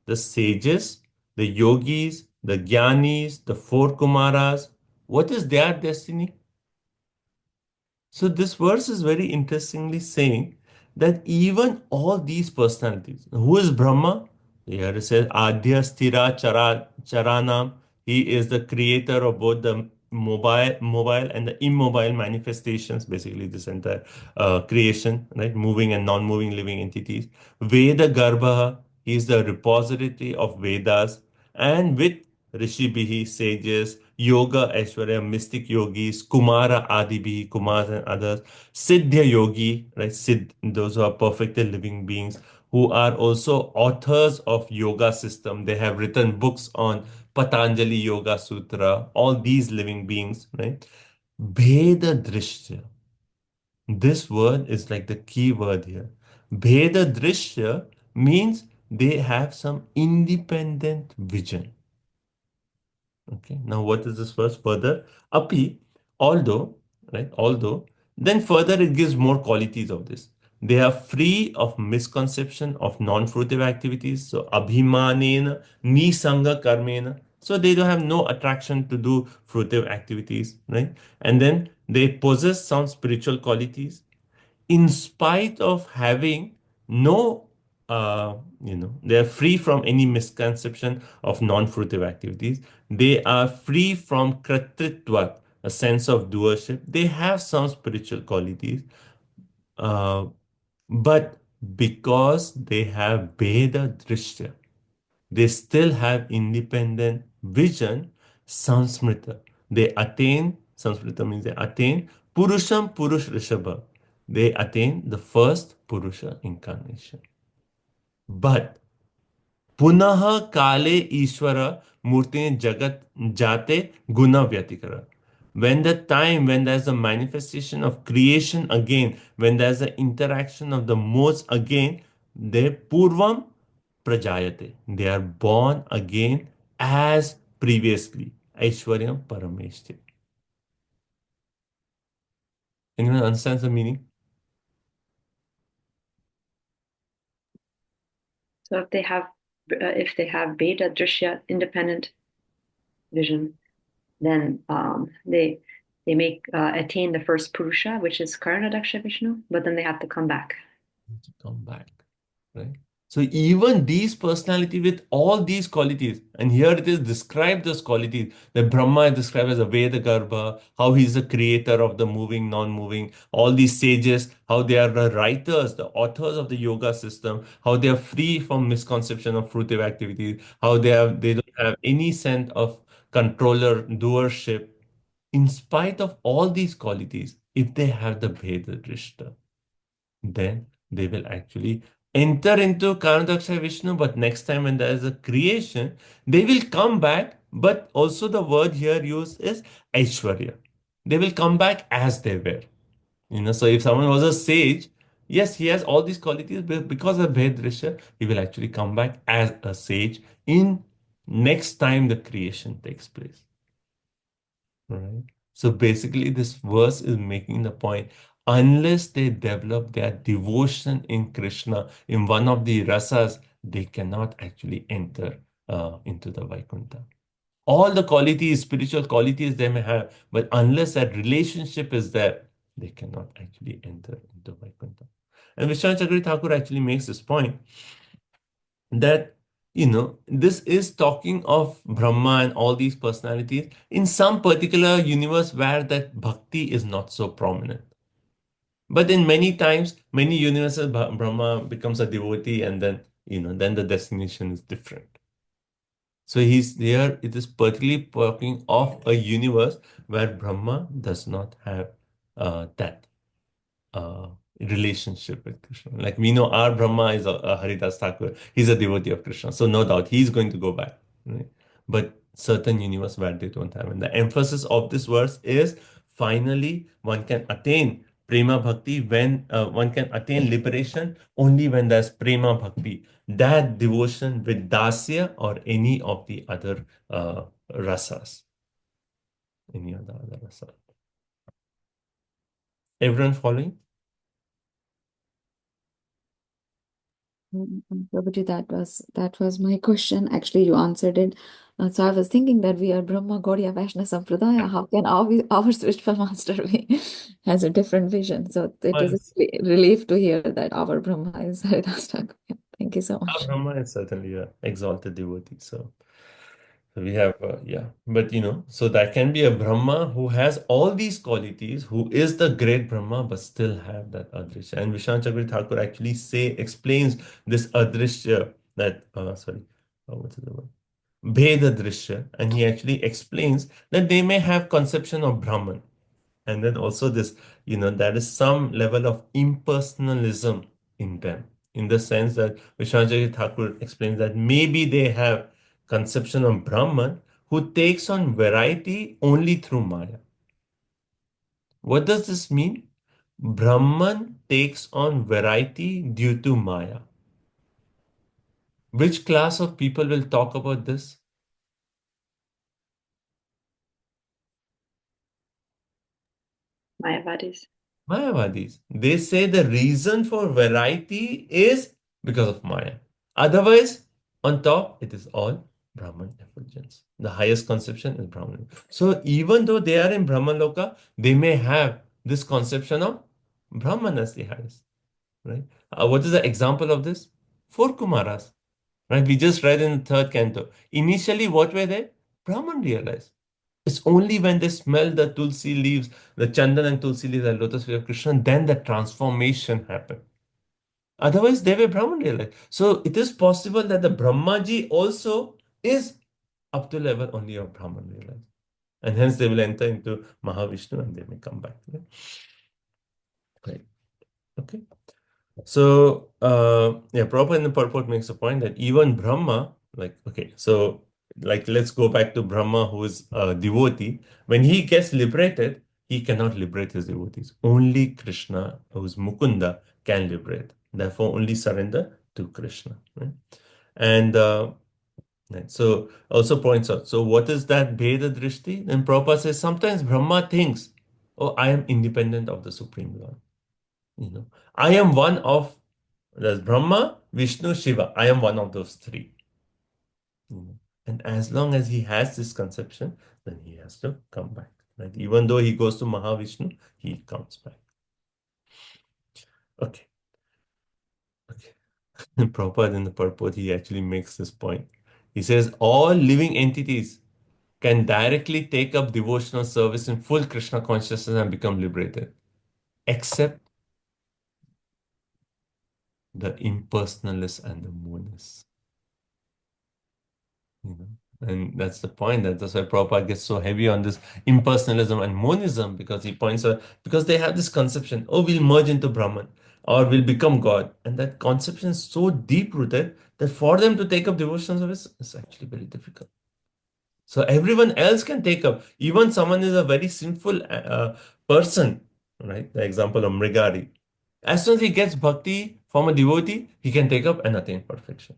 the sages, the yogis, the jnanis, the four Kumaras, what is their destiny? So this verse is very interestingly saying that even all these personalities, who is Brahma? Here it says Adya Sthira Charanam. He is the creator of both the mobile and the immobile manifestations, basically this entire creation, right? Moving and non-moving living entities. Veda Garbha, he is the repository of Vedas, and with Rishibhihi, sages, Yoga Aishwarya, mystic yogis, Kumara Adibihi, Kumars and others, Siddhya Yogi, right? Those who are perfectly living beings, who are also authors of yoga system. They have written books on Patanjali Yoga Sutra, all these living beings, right? Bheda Drishya. This word is like the key word here. Bheda Drishya means they have some independent vision. Okay, now what is this verse further? Api, although, right, although, then further it gives more qualities of this. They are free of misconception of non-fruitive activities. So, abhimanena, nisanga karmena. So they don't have no attraction to do fruitive activities, right? And then they possess some spiritual qualities in spite of having no they are free from any misconception of non-fruitive activities. They are free from kratritva, a sense of doership. They have some spiritual qualities, uh, but because they have Veda Drishya, they still have independent vision, Samsmrita. They attain, Samsmrita means they attain Purusham Purush Rishabha. They attain the first Purusha incarnation. But Punaha Kale Ishvara Murti Jagat Jate Guna Vyatikara. When the time, when there's a manifestation of creation again, when there's an interaction of the modes again, they Purvam Prajayate. They are born again as previously. Aishwaryam Parameshti. Anyone understands the meaning? So if they have Veda Drishya independent vision, then they may attain the first Purusha, which is Karna Daksha Vishnu, but then they have to come back. To come back, right? So even these personality with all these qualities, and here it is described those qualities. That Brahma is described as a Veda Garbha, how he's the creator of the moving, non-moving. All these sages, how they are the writers, the authors of the yoga system, how they are free from misconception of fruitive activities, how they don't have any sense of controller, doership. In spite of all these qualities, if they have the Veda Drishta, then they will actually enter into Karnadaksha Vishnu. But next time when there is a creation, they will come back. But also the word here used is Aishwarya. They will come back as they were. So if someone was a sage, yes, he has all these qualities, but because of Vedrisha, he will actually come back as a sage in next time the creation takes place. Right. So basically, this verse is making the point, unless they develop their devotion in Krishna, in one of the rasas, they cannot actually enter into the Vaikuntha. All the qualities, spiritual qualities they may have, but unless that relationship is there, they cannot actually enter into Vaikuntha. And Vishwanath Chakravarti Thakur actually makes this point that this is talking of Brahma and all these personalities in some particular universe where that bhakti is not so prominent. But in many times, many universes, Brahma becomes a devotee, and then the destination is different. So he's there, it is particularly talking of a universe where Brahma does not have that relationship with Krishna. Like we know our Brahma is a Haridas Thakur. He's a devotee of Krishna. So no doubt he's going to go back. Right? But certain universe where they don't have. And the emphasis of this verse is finally one can attain prema bhakti when one can attain liberation only when there's prema bhakti. That devotion with dasya or any of the other rasas. Any other rasas. Everyone following? Prabhuji, that was my question. Actually, you answered it. So I was thinking that we are Brahma, Gaudiya, Vaishnava Sampradaya. How can our spiritual master be has a different vision? So it is a relief to hear that our Brahma is Haridas Thakur. Yeah, thank you so much. Brahma is certainly an exalted devotee. So we have, but so that can be a Brahma who has all these qualities, who is the great Brahma, but still have that Adrishya. And Vishwanath Chakravarti Thakur actually explains this Adrishya, what is the word? Bheda Drishya, and he actually explains that they may have conception of Brahman. And then also this, there is some level of impersonalism in them, in the sense that Vishwanath Thakur explains that maybe they have conception of Brahman who takes on variety only through Maya. What does this mean? Brahman takes on variety due to Maya. Which class of people will talk about this? Mayavadis. Mayavadis. They say the reason for variety is because of Maya. Otherwise, on top, it is all Brahman effulgence. The highest conception is Brahman. So even though they are in Brahman Loka, they may have this conception of Brahman as the highest. Right? What is the example of this? Four Kumaras. Right? We just read in the third canto. Initially, what were they? Brahman realized. It's only when they smell the tulsi leaves, the chandan and tulsi leaves, the lotus feet of Krishna, then the transformation happened. Otherwise, they were Brahman realized. So it is possible that the Brahmaji also is up to level only of Brahman realized. And hence they will enter into Mahavishnu and they may come back. Right? Okay. So, Prabhupada in the purport makes a point that even Brahma, let's go back to Brahma, who is a devotee. When he gets liberated, he cannot liberate his devotees. Only Krishna, who is Mukunda, can liberate. Therefore, only surrender to Krishna. Right? And so also points out, so what is that Bheda Drishti? Then Prabhupada says, sometimes Brahma thinks, oh, I am independent of the Supreme Lord. I am one of there's Brahma, Vishnu, Shiva. I am one of those three. And as long as he has this conception, then he has to come back. Right? Even though he goes to Mahavishnu, he comes back. Okay. Prabhupada in the purport, he actually makes this point. He says, all living entities can directly take up devotional service in full Krishna consciousness and become liberated, except the impersonalists and the monists. And that's the point. That's why Prabhupada gets so heavy on this impersonalism and monism, because he points out, because they have this conception, oh, we'll merge into Brahman or we'll become God. And that conception is so deep rooted that for them to take up devotional service is actually very difficult. So everyone else can take up. Even someone is a very sinful person, right? The example of Mrigari. As soon as he gets bhakti from a devotee, he can take up and attain perfection.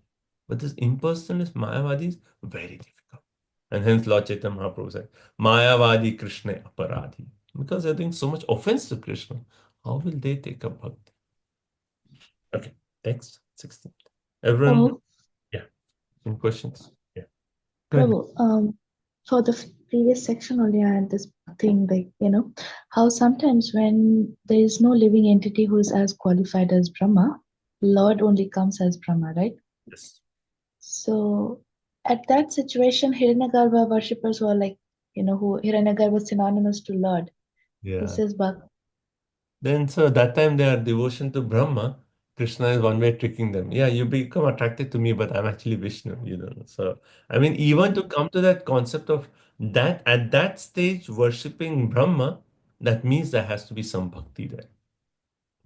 But this impersonalist Mayavadis, very difficult. And hence Lord Chaitanya Mahaprabhu said, Mayavadi Krishna aparadhi. Because they're doing so much offense to Krishna. How will they take up bhakti? Okay, next, 16. Everyone, yeah, any questions? Yeah. Prabhu, for the previous section only, I had this thing like, how sometimes when there is no living entity who is as qualified as Brahma, Lord only comes as Brahma, right? Yes. So at that situation, Hiranyagarbha worshippers who are like, who Hiranyagarbha was synonymous to Lord. Yeah. This is Bhakt. Then, so that time their devotion to Brahma, Krishna is one way tricking them. Yeah, you become attracted to me, but I'm actually Vishnu. So, I mean, even to come to that concept of that, at that stage, worshipping Brahma that means there has to be some bhakti there.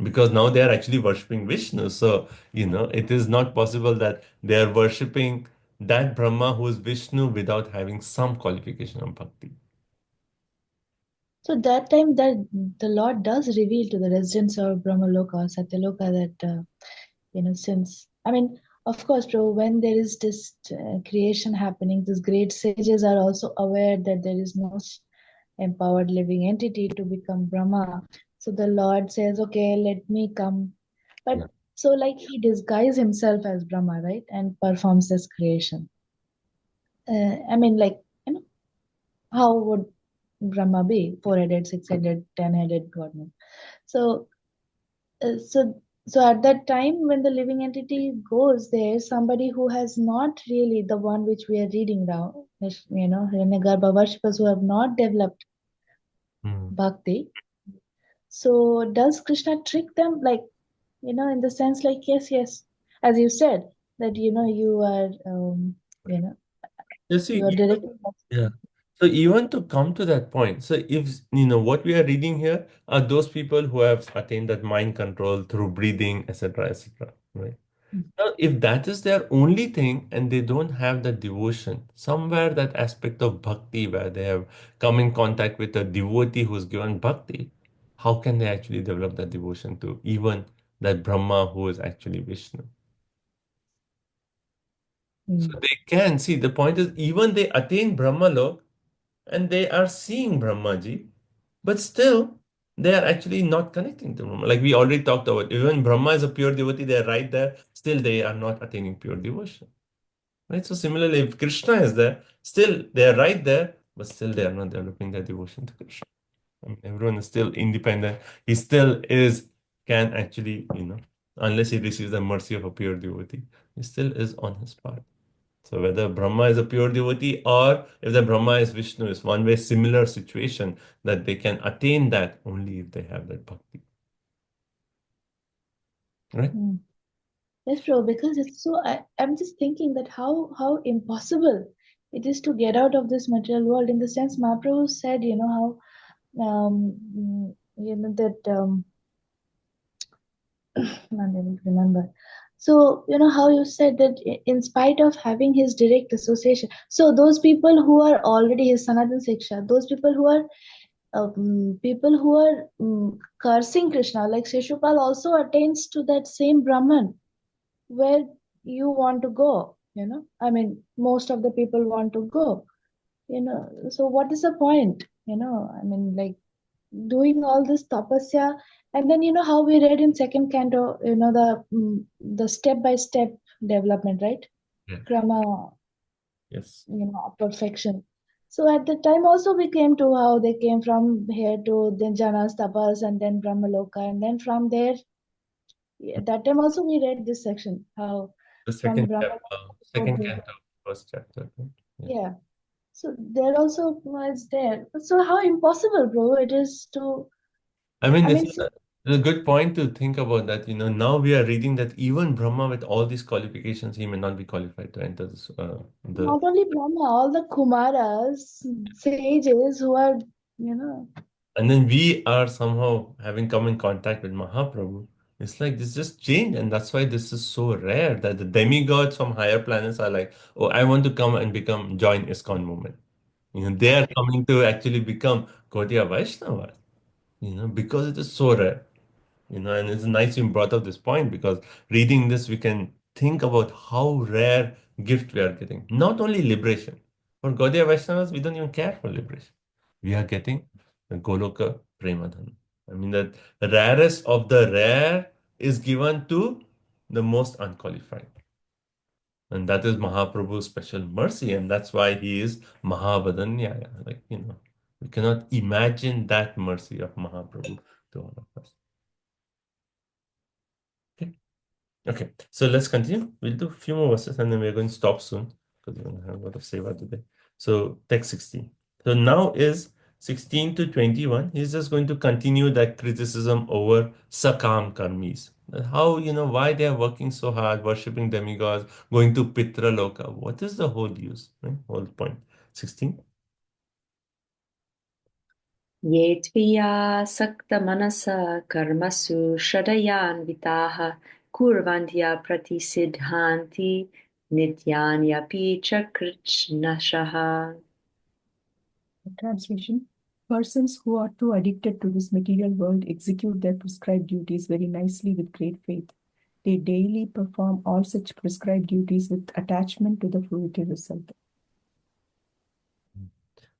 Because now they are actually worshipping Vishnu. So, it is not possible that they are worshipping that Brahma who is Vishnu without having some qualification of bhakti. So that time that the Lord does reveal to the residents of Brahmaloka or Satyaloka that, since, of course, Prabhu, when there is this creation happening, these great sages are also aware that there is no empowered living entity to become Brahma. So the Lord says, okay, let me come. But Yeah. so like he disguises himself as Brahma, right? And performs this creation. How would Brahma be? Four-headed, six-headed, 10-headed, God knows. So, uh, so, so at that time when the living entity goes there, somebody who has not really the one which we are reading now, Hiranyagarbha worshippers who have not developed bhakti. So does Krishna trick them, like, in the sense like, yes, as you said, that, you are, You see, you are directing. yeah. So even to come to that point, so if what we are reading here are those people who have attained that mind control through breathing, etc., etc., right? Now, if that is their only thing and they don't have the devotion, somewhere that aspect of bhakti where they have come in contact with a devotee who's given bhakti, how can they actually develop that devotion to even that Brahma who is actually Vishnu? So they can see the point is even they attain Brahmalok and they are seeing Brahmaji, but still they are actually not connecting to Brahma. Like we already talked about, even Brahma is a pure devotee, they are right there, still they are not attaining pure devotion. Right? So similarly, if Krishna is there, still they are right there, but still they are not developing their devotion to Krishna. Everyone is still independent. He still can actually, unless he receives the mercy of a pure devotee, he still is on his path. So whether Brahma is a pure devotee or if the Brahma is Vishnu, is one way similar situation that they can attain that only if they have that bhakti. Right? Yes, bro, because it's so, I'm just thinking that how impossible it is to get out of this material world, in the sense Mahaprabhu said, how, that, not able to remember. So, how you said that in spite of having his direct association, so those people who are already his Sanatan Siksha, those people who are cursing Krishna, like Shishupal also attains to that same Brahman where you want to go, most of the people want to go, so what is the point, like doing all this tapasya, and then how we read in second canto, the step by step development, right? Yeah. Krama, Yes. perfection. So at the time also we came to how they came from here to then Janas, Tapas, and then Brahmaloka, and then from there, that time also we read this section, how The from second Brahma. chapter, second canto, first chapter. Right? Yeah. So there also was there. So how impossible, bro, it is to. I mean, I it's mean, see, a good point to think about that. Now we are reading that even Brahma with all these qualifications, he may not be qualified to enter this, the. not only Brahma, all the Kumaras, sages who are, you know. And then we are somehow having come in contact with Mahaprabhu. It's like this just changed, and that's why this is so rare that the demigods from higher planets are like, oh, I want to come and join ISKCON movement. They are coming to actually become Gaudiya Vaishnavas, because it is so rare. And it's nice you brought up this point because reading this, we can think about how rare gift we are getting. Not only liberation. For Gaudiya Vaishnavas, we don't even care for liberation. We are getting the Goloka Premadhan. I mean, the rarest of the rare is given to the most unqualified. And that is Mahaprabhu's special mercy. And that's why he is Mahavadanyaya. Like, we cannot imagine that mercy of Mahaprabhu to all of us. Okay. Okay, so let's continue. We'll do a few more verses and then we're going to stop soon because we're going to have a lot of seva today. So text 16. So now is 16 to 21. He's just going to continue that criticism over Sakam Karmis. How, why they are working so hard, worshipping demigods, going to Pitra Loka. What is the whole use? Right? Whole point. 16. ये त्वियासक्तमनसा कर्मसु षडयान्विताः कुर्वन्त्या प्रतिसिद्धान्ति नित्यान्यपि च कृच्छ्नशः. Translation. Persons who are too addicted to this material world execute their prescribed duties very nicely with great faith. They daily perform all such prescribed duties with attachment to the fruitive result.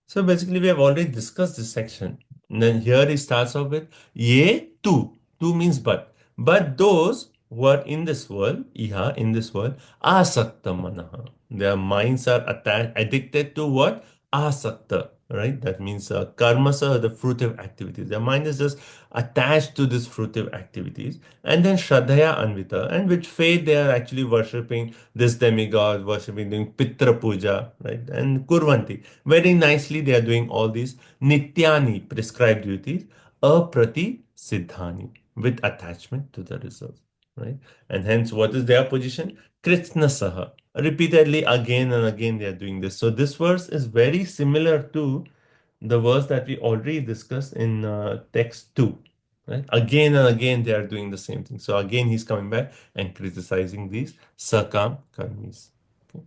So basically, we have already discussed this section. And then here he starts off with ye tu. Tu means but. But those who are in this world, iha, in this world, asakta manaha. Their minds are addicted to what? Asakta, right? That means karmasa, the fruitive activities. Their mind is just attached to these fruitive activities. And then shraddhaya anvita, and with faith they are actually worshipping this demigod, worshipping, doing pitra puja, right? And kurvanti. Very nicely they are doing all these nityani, prescribed duties, aprati siddhani, with attachment to the results, right? And hence, what is their position? Krishna saha. Repeatedly, again and again, they are doing this. So this verse is very similar to the verse that we already discussed in text 2. Right? Again and again, they are doing the same thing. So again, he's coming back and criticizing these sakam karmis. Okay.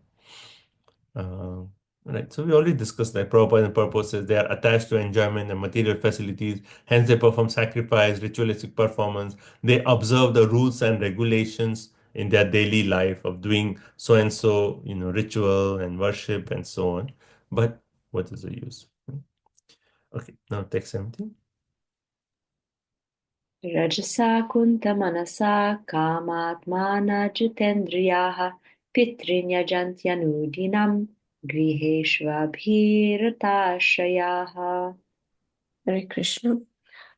Right. So we already discussed that Prabhupada and purposes. They are attached to enjoyment and material facilities. Hence, they perform sacrifice, ritualistic performance. They observe the rules and regulations in their daily life of doing so and so, ritual and worship and so on. But what is the use? Okay. Now, text 17. Rajasa kunta manasa kamatmana jitendriyaha pitrinyajantyanudinam griheshvabhiratashayaha. Hare Krishna.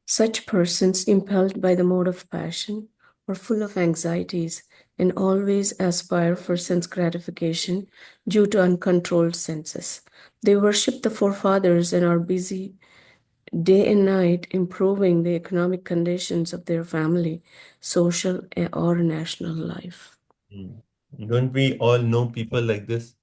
Such persons, impelled by the mode of passion, are full of anxieties and always aspire for sense gratification due to uncontrolled senses. They worship the forefathers and are busy day and night improving the economic conditions of their family, social, or national life. Don't we all know people like this?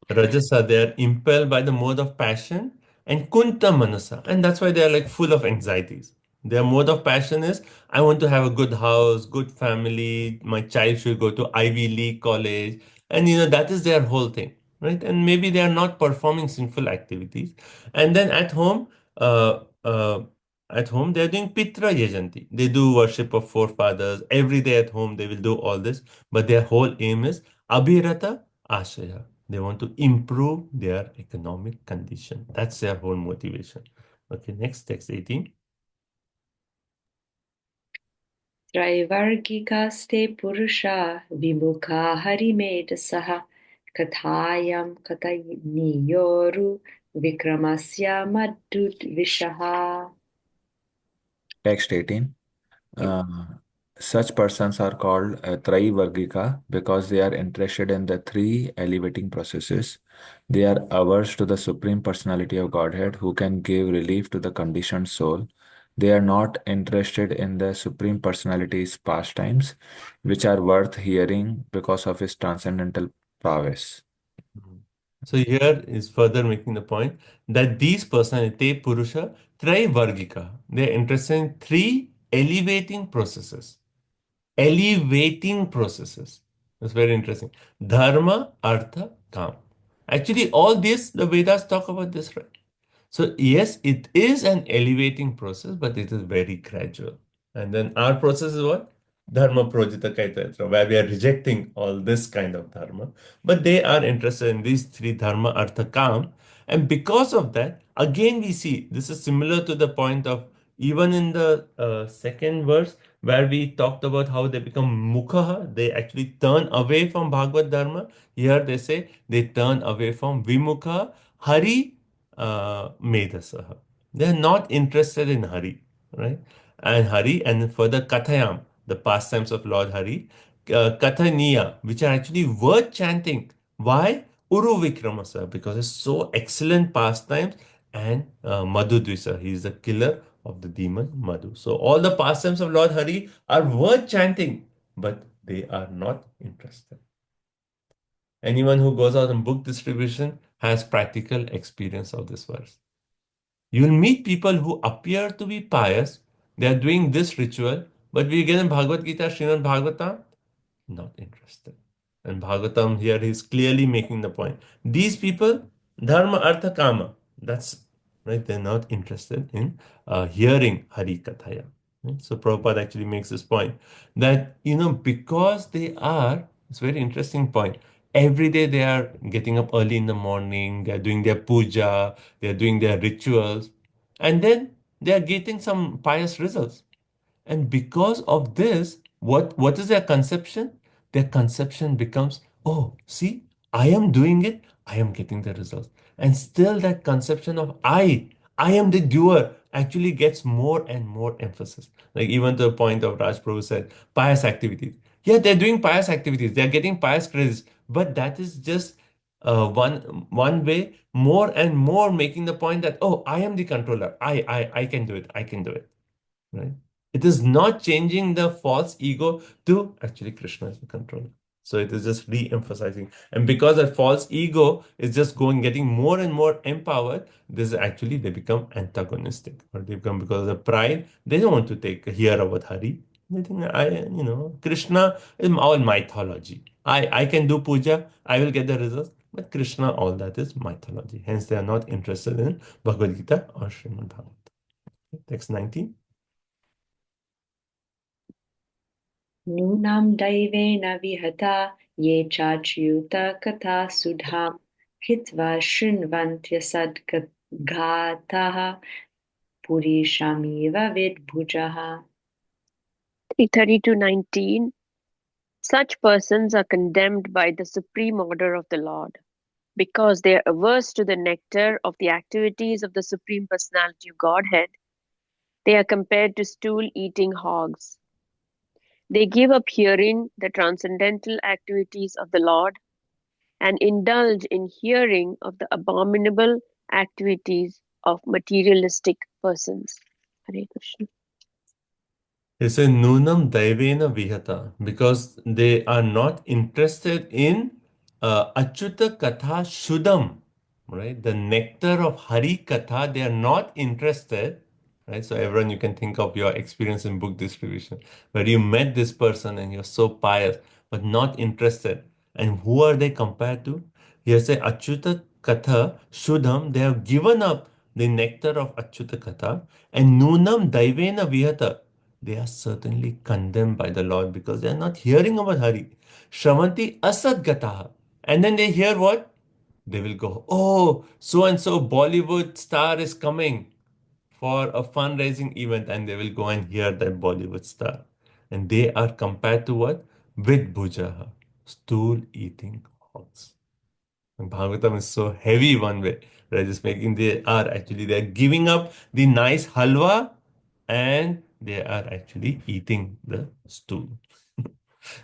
Rajasa, they are impelled by the mode of passion, and Kunta Manasa, and that's why they are like full of anxieties. Their mode of passion is I want to have a good house, good family, my child should go to Ivy League college, and that is their whole thing, right? And maybe they are not performing sinful activities. And then at home, they're doing Pitra Yajanti. They do worship of forefathers. Every day at home, they will do all this. But their whole aim is Abhirata Ashaya. They want to improve their economic condition. That's their whole motivation. Okay, next, text 18. Traivargikaste purusha vimukha harimedasaha kathayam kataniyoru vikramasya madhut vishaha. Text 18. Such persons are called Traivargika because they are interested in the three elevating processes. They are averse to the Supreme Personality of Godhead who can give relief to the conditioned soul. They are not interested in the Supreme Personality's pastimes, which are worth hearing because of his transcendental prowess. So here is further making the point that these personality, Purusha, Traivargika, they are interested in three elevating processes. Elevating processes. That's very interesting. Dharma, Artha, Kam. Actually, all this, the Vedas talk about this, right? So, yes, it is an elevating process, but it is very gradual. And then our process is what? Dharma Projita Kaitatra, where we are rejecting all this kind of dharma. But they are interested in these three dharma, artha, kam. And because of that, again, we see this is similar to the point of even in the second verse where we talked about how they become mukha, they actually turn away from Bhagavad Dharma. Here they say they turn away from vimukha, hari, medasaha. They are not interested in hari, right? And Hari, and further Kathayam, the pastimes of Lord Hari, Kathaniya, which are actually worth chanting. Why? Uru Vikramasa, because it's so excellent pastimes, and Madhu Dvisa, he is the killer of the demon Madhu. So all the pastimes of Lord Hari are worth chanting, but they are not interested. Anyone who goes out on book distribution has practical experience of this verse. You'll meet people who appear to be pious. They are doing this ritual, but we get in Bhagavad Gita, Srimad Bhagavatam, not interested. And Bhagavatam here he's clearly making the point. These people, dharma, artha, kama, that's right. They're not interested in hearing Hari Kathaya. Right? So Prabhupada actually makes this point that because they are. It's a very interesting point. Every day they are getting up early in the morning. They are doing their puja. They are doing their rituals, and then they are getting some pious results. And because of this, what is their conception? Their conception becomes, oh, see, I am doing it, I am getting the results. And still that conception of I am the doer actually gets more and more emphasis. Like even to the point of Raj Prabhu said, pious activities. Yeah, they're doing pious activities, they're getting pious credits, but that is just one way, more and more making the point that, oh, I am the controller. I can do it. I can do it. Right? It is not changing the false ego to actually Krishna is the controller. So it is just re-emphasizing. And because that false ego is just getting more and more empowered, this actually they become antagonistic. Or they become, because of the pride, they don't want to hear about Hari. They think Krishna is all mythology. I can do puja, I will get the results. But Krishna, all that is mythology. Hence, they are not interested in Bhagavad Gita or Srimad Bhagavatam. Text 19. नूनां दैवेन विहता ये चाच्युत कथा सुधां हित्वा शृण्वन्त्य सद्गाथाः पुरीषामिव विद्भुजः. 3:30-19. Such persons are condemned by the supreme order of the Lord because they are averse to the nectar of the activities of the Supreme Personality of Godhead. They are compared to stool-eating hogs. They give up hearing the transcendental activities of the Lord and indulge in hearing of the abominable activities of materialistic persons. Hare Krishna. He said Nunam Daivena Vihata, because they are not interested in Achyuta Katha Shuddham, right? The nectar of Hari Katha, they are not interested, right? So everyone, you can think of your experience in book distribution, where you met this person and you're so pious, but not interested. And who are they compared to? Here say Achyuta Katha Shuddham, they have given up the nectar of Achyuta Katha, and Nunam Daivena Vihata, they are certainly condemned by the Lord because they are not hearing about Hari. Shravanti Asadgataha. And then they hear what? They will go, oh, so and so Bollywood star is coming for a fundraising event, and they will go and hear that Bollywood star. And they are compared to what? With Bhujaha, stool eating hogs. And Bhagavatam is so heavy one way. They're just making, they're giving up the nice halwa and they are actually eating the stool.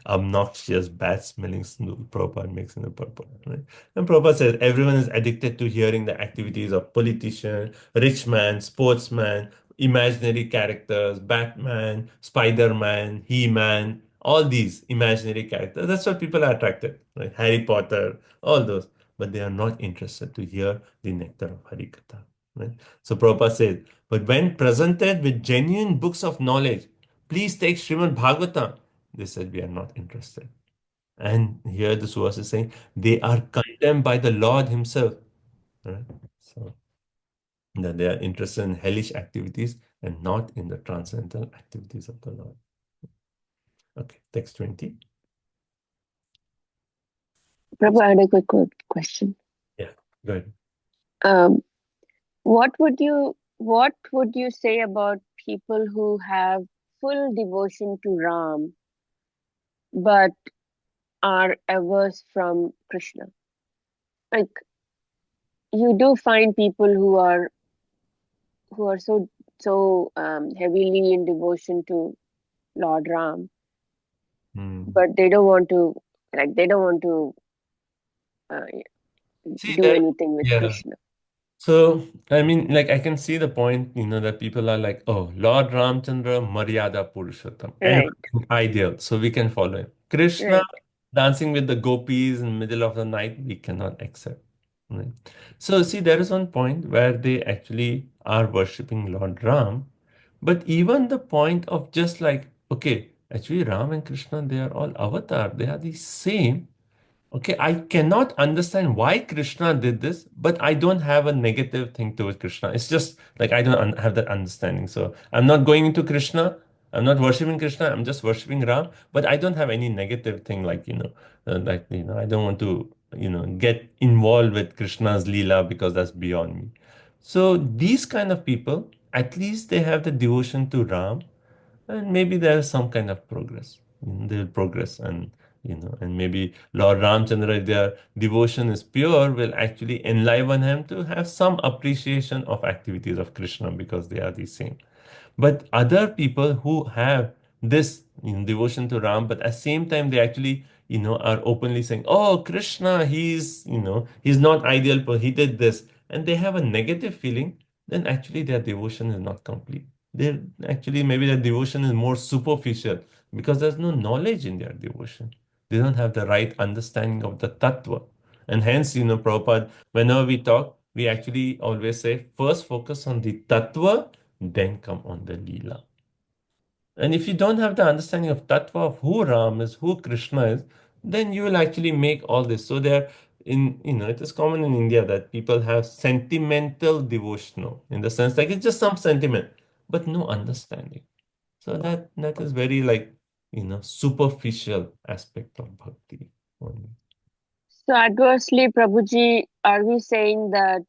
Obnoxious, bad smelling stool. Prabhupada makes in the purport. Right? And Prabhupada says everyone is addicted to hearing the activities of politician, rich man, sportsman, imaginary characters, Batman, Spider-Man, He-Man, all these imaginary characters. That's what people are attracted, right? Harry Potter, all those. But they are not interested to hear the nectar of Harikatha. Right? So Prabhupada says, but when presented with genuine books of knowledge, please take Srimad Bhagavatam. They said, we are not interested. And here this verse is saying, they are condemned by the Lord Himself. Right? So that they are interested in hellish activities and not in the transcendental activities of the Lord. Okay, text 20. Prabhu, I had a quick question. Yeah, good. What would you say about people who have full devotion to Ram but are averse from Krishna? Like, you do find people who are so heavily in devotion to Lord Ram, but they don't want to See do that, anything with yeah. Krishna. So, I mean, like, I can see the point, that people are like, oh, Lord Ramchandra, Maryada Purushottam, Right. everything ideal, so we can follow him. Krishna Right. dancing with the gopis in the middle of the night, we cannot accept. Right. So see, there is one point where they actually are worshipping Lord Ram, but even the point of just like, okay, actually Ram and Krishna, they are all avatar, they are the same. Okay, I cannot understand why Krishna did this, but I don't have a negative thing towards Krishna. It's just like I don't have that understanding. So I'm not going into Krishna. I'm not worshiping Krishna. I'm just worshiping Ram. But I don't have any negative thing like, I don't want to, get involved with Krishna's Leela because that's beyond me. So these kind of people, at least they have the devotion to Ram, and maybe there's some kind of progress. They'll progress, and maybe Lord Ramchandra, if their devotion is pure, will actually enliven him to have some appreciation of activities of Krishna because they are the same. But other people who have this devotion to Ram, but at the same time they actually are openly saying, "Oh, Krishna, he's not ideal, but he did this," and they have a negative feeling, then actually their devotion is not complete. They actually maybe their devotion is more superficial because there's no knowledge in their devotion. They don't have the right understanding of the tattva. And hence, Prabhupada, whenever we talk, we actually always say, first focus on the tattva, then come on the Leela. And if you don't have the understanding of tattva of who Ram is, who Krishna is, then you will actually make all this. So there, it is common in India that people have sentimental devotional in the sense like it's just some sentiment, but no understanding. So that is very like, superficial aspect of bhakti only. So adversely, Prabhuji, are we saying that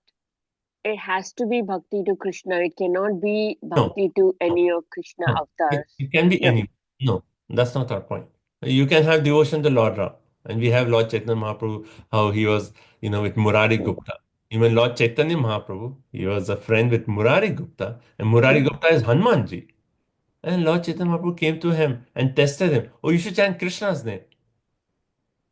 it has to be bhakti to Krishna? It cannot be No, bhakti to no, any of Krishna no. It, avatars? it can be No. any. No, that's not our point. You can have devotion to Lord Ram. And we have Lord Chaitanya Mahaprabhu, how he was, with Murari Gupta. Even Lord Chaitanya Mahaprabhu, he was a friend with Murari Gupta. And Murari Gupta is Hanumanji. And Lord Chaitanya Mahaprabhu came to him and tested him. Oh, you should chant Krishna's name.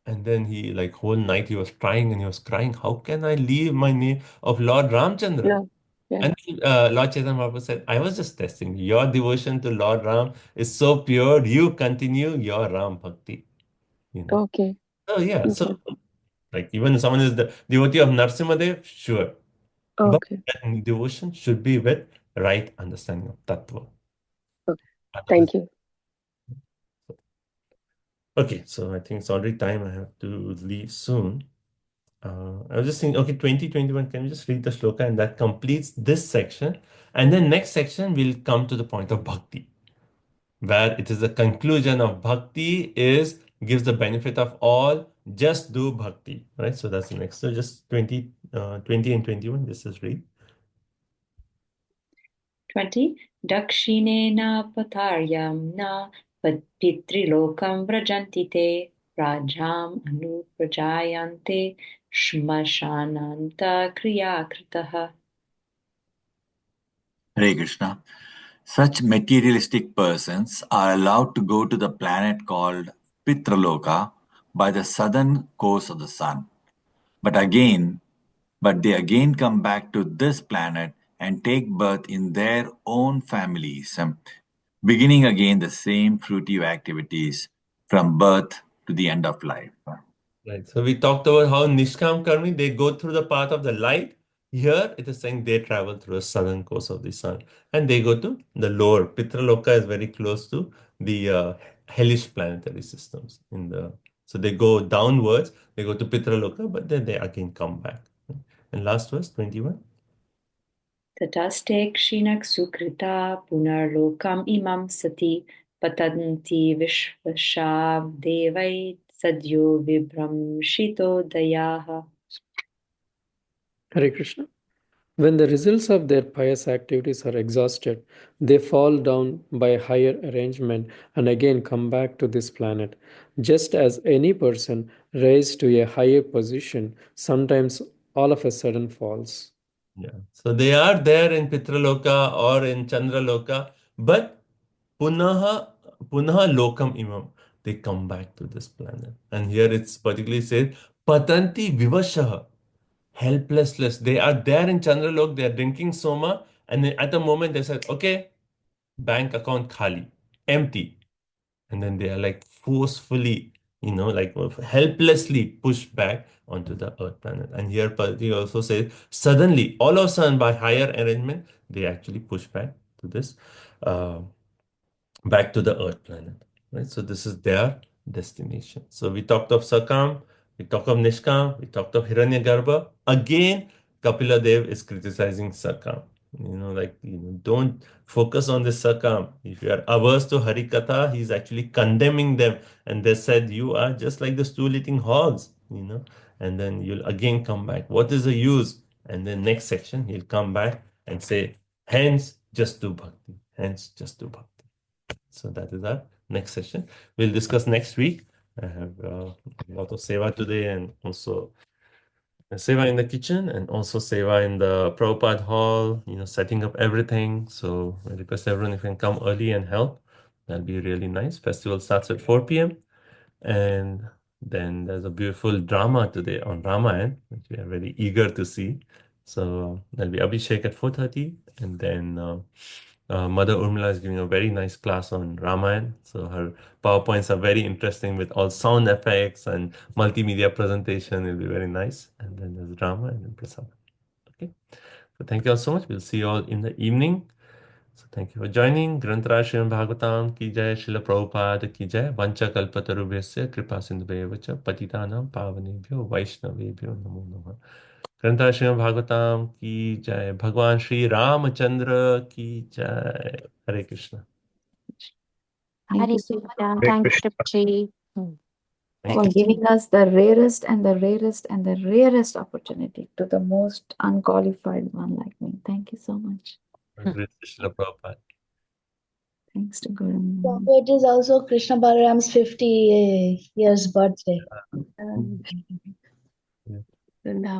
And then he, like, whole night he was trying and he was crying, how can I leave my name of Lord Ramchandra? No. Yeah. And Lord Chaitanya Mahaprabhu said, I was just testing. Your devotion to Lord Ram is so pure, you continue your Ram Bhakti. Okay. So yeah, Okay. so like even if someone is the devotee of Narsimhadev, sure. But Okay. that devotion should be with right understanding of Tattva. Okay. Otherwise, Thank you. okay, so I think it's already time. I have to leave soon. I was just thinking, okay, 2021, can we just read the shloka and that completes this section? And then next section, we'll come to the point of bhakti, where it is the conclusion of bhakti is gives the benefit of all, just do bhakti, right? So that's the next. So just 20 and 21, this is read. 20. Dakshinena pataryam na pitrilokam vrajanti te rajam anuprajayante shmashananta kriyakritaha. Hare Krishna. Such materialistic persons are allowed to go to the planet called Pitraloka by the southern course of the sun. But they again come back to this planet and take birth in their own families, beginning again the same fruitive activities from birth to the end of life. Right. So we talked about how Nishkam Karmi, they go through the path of the light. Here it is saying they travel through the southern course of the sun and they go to the lower. Pitraloka is very close to the hellish planetary systems. So they go downwards, they go to Pitraloka, but then they again come back. And last verse, 21. Tataste kshinak sukrita punarlokam imam sati patanti vishvashav devait sadyo vibramshito dayaha. Hare Krishna. When the results of their pious activities are exhausted, they fall down by higher arrangement and again come back to this planet. Just as any person raised to a higher position sometimes all of a sudden falls. Yeah. So they are there in Pitraloka or in Chandraloka, but Punaha Lokam Imam. They come back to this planet. And here it's particularly said, Patanti Vivashaha, helplessness. They are there in Chandralok, they are drinking Soma, and then at the moment they said, okay, bank account khali, empty. And then they are like forcefully like helplessly pushed back onto the Earth planet. And here Pati also says, suddenly, all of a sudden, by higher arrangement, they actually push back to this, back to the Earth planet. Right? So this is their destination. So we talked of Sakam, we talked of Nishkam, we talked of Hiranyagarbha. Again, Kapila Dev is criticizing Sakam. Don't focus on this Sakam. If you are averse to Harikatha, he's actually condemning them. And they said, you are just like the stool-eating hogs, and then you'll again come back. What is the use? And then next section, he'll come back and say, hence, just do bhakti. Hence, just do bhakti. So that is our next session. We'll discuss next week. I have a lot of seva today, and also seva in the kitchen, and also seva in the Prabhupada hall, setting up everything. So I request everyone if you can come early and help. That'll be really nice. Festival starts at 4 p.m. And then there's a beautiful drama today on Ramayan, which we are very eager to see. So there'll be Abhishek at 4:30, and then Mother Urmila is giving a very nice class on Ramayan. So her PowerPoints are very interesting with all sound effects and multimedia presentation. It'll be very nice. And then there's drama and then Prasad. Okay. So thank you all so much. We'll see you all in the evening. So thank you for joining. Grantara Srimad Bhagavatam ki jai, Srila Prabhupada ki jai, Vancha Kalpatarubhyasya Kripa Sindhubhyo Patitanam Pavanebhyo Vaishnavebhyo Namo Namah. Grantara Srimad Bhagavatam ki jai, Bhagwan Shri Ramachandra ki jai. Hare Krishna. Thank Hare you so Krishna. much Hare Thank Krishna. you, Tripti. Thank for you. giving us the rarest and the rarest and the rarest opportunity to the most unqualified one like me. Thank you so much. Srila Prabhupada. Thanks to Guru. So it is also Krishna Balaram's 50 years birthday. Yeah. Vrindavan.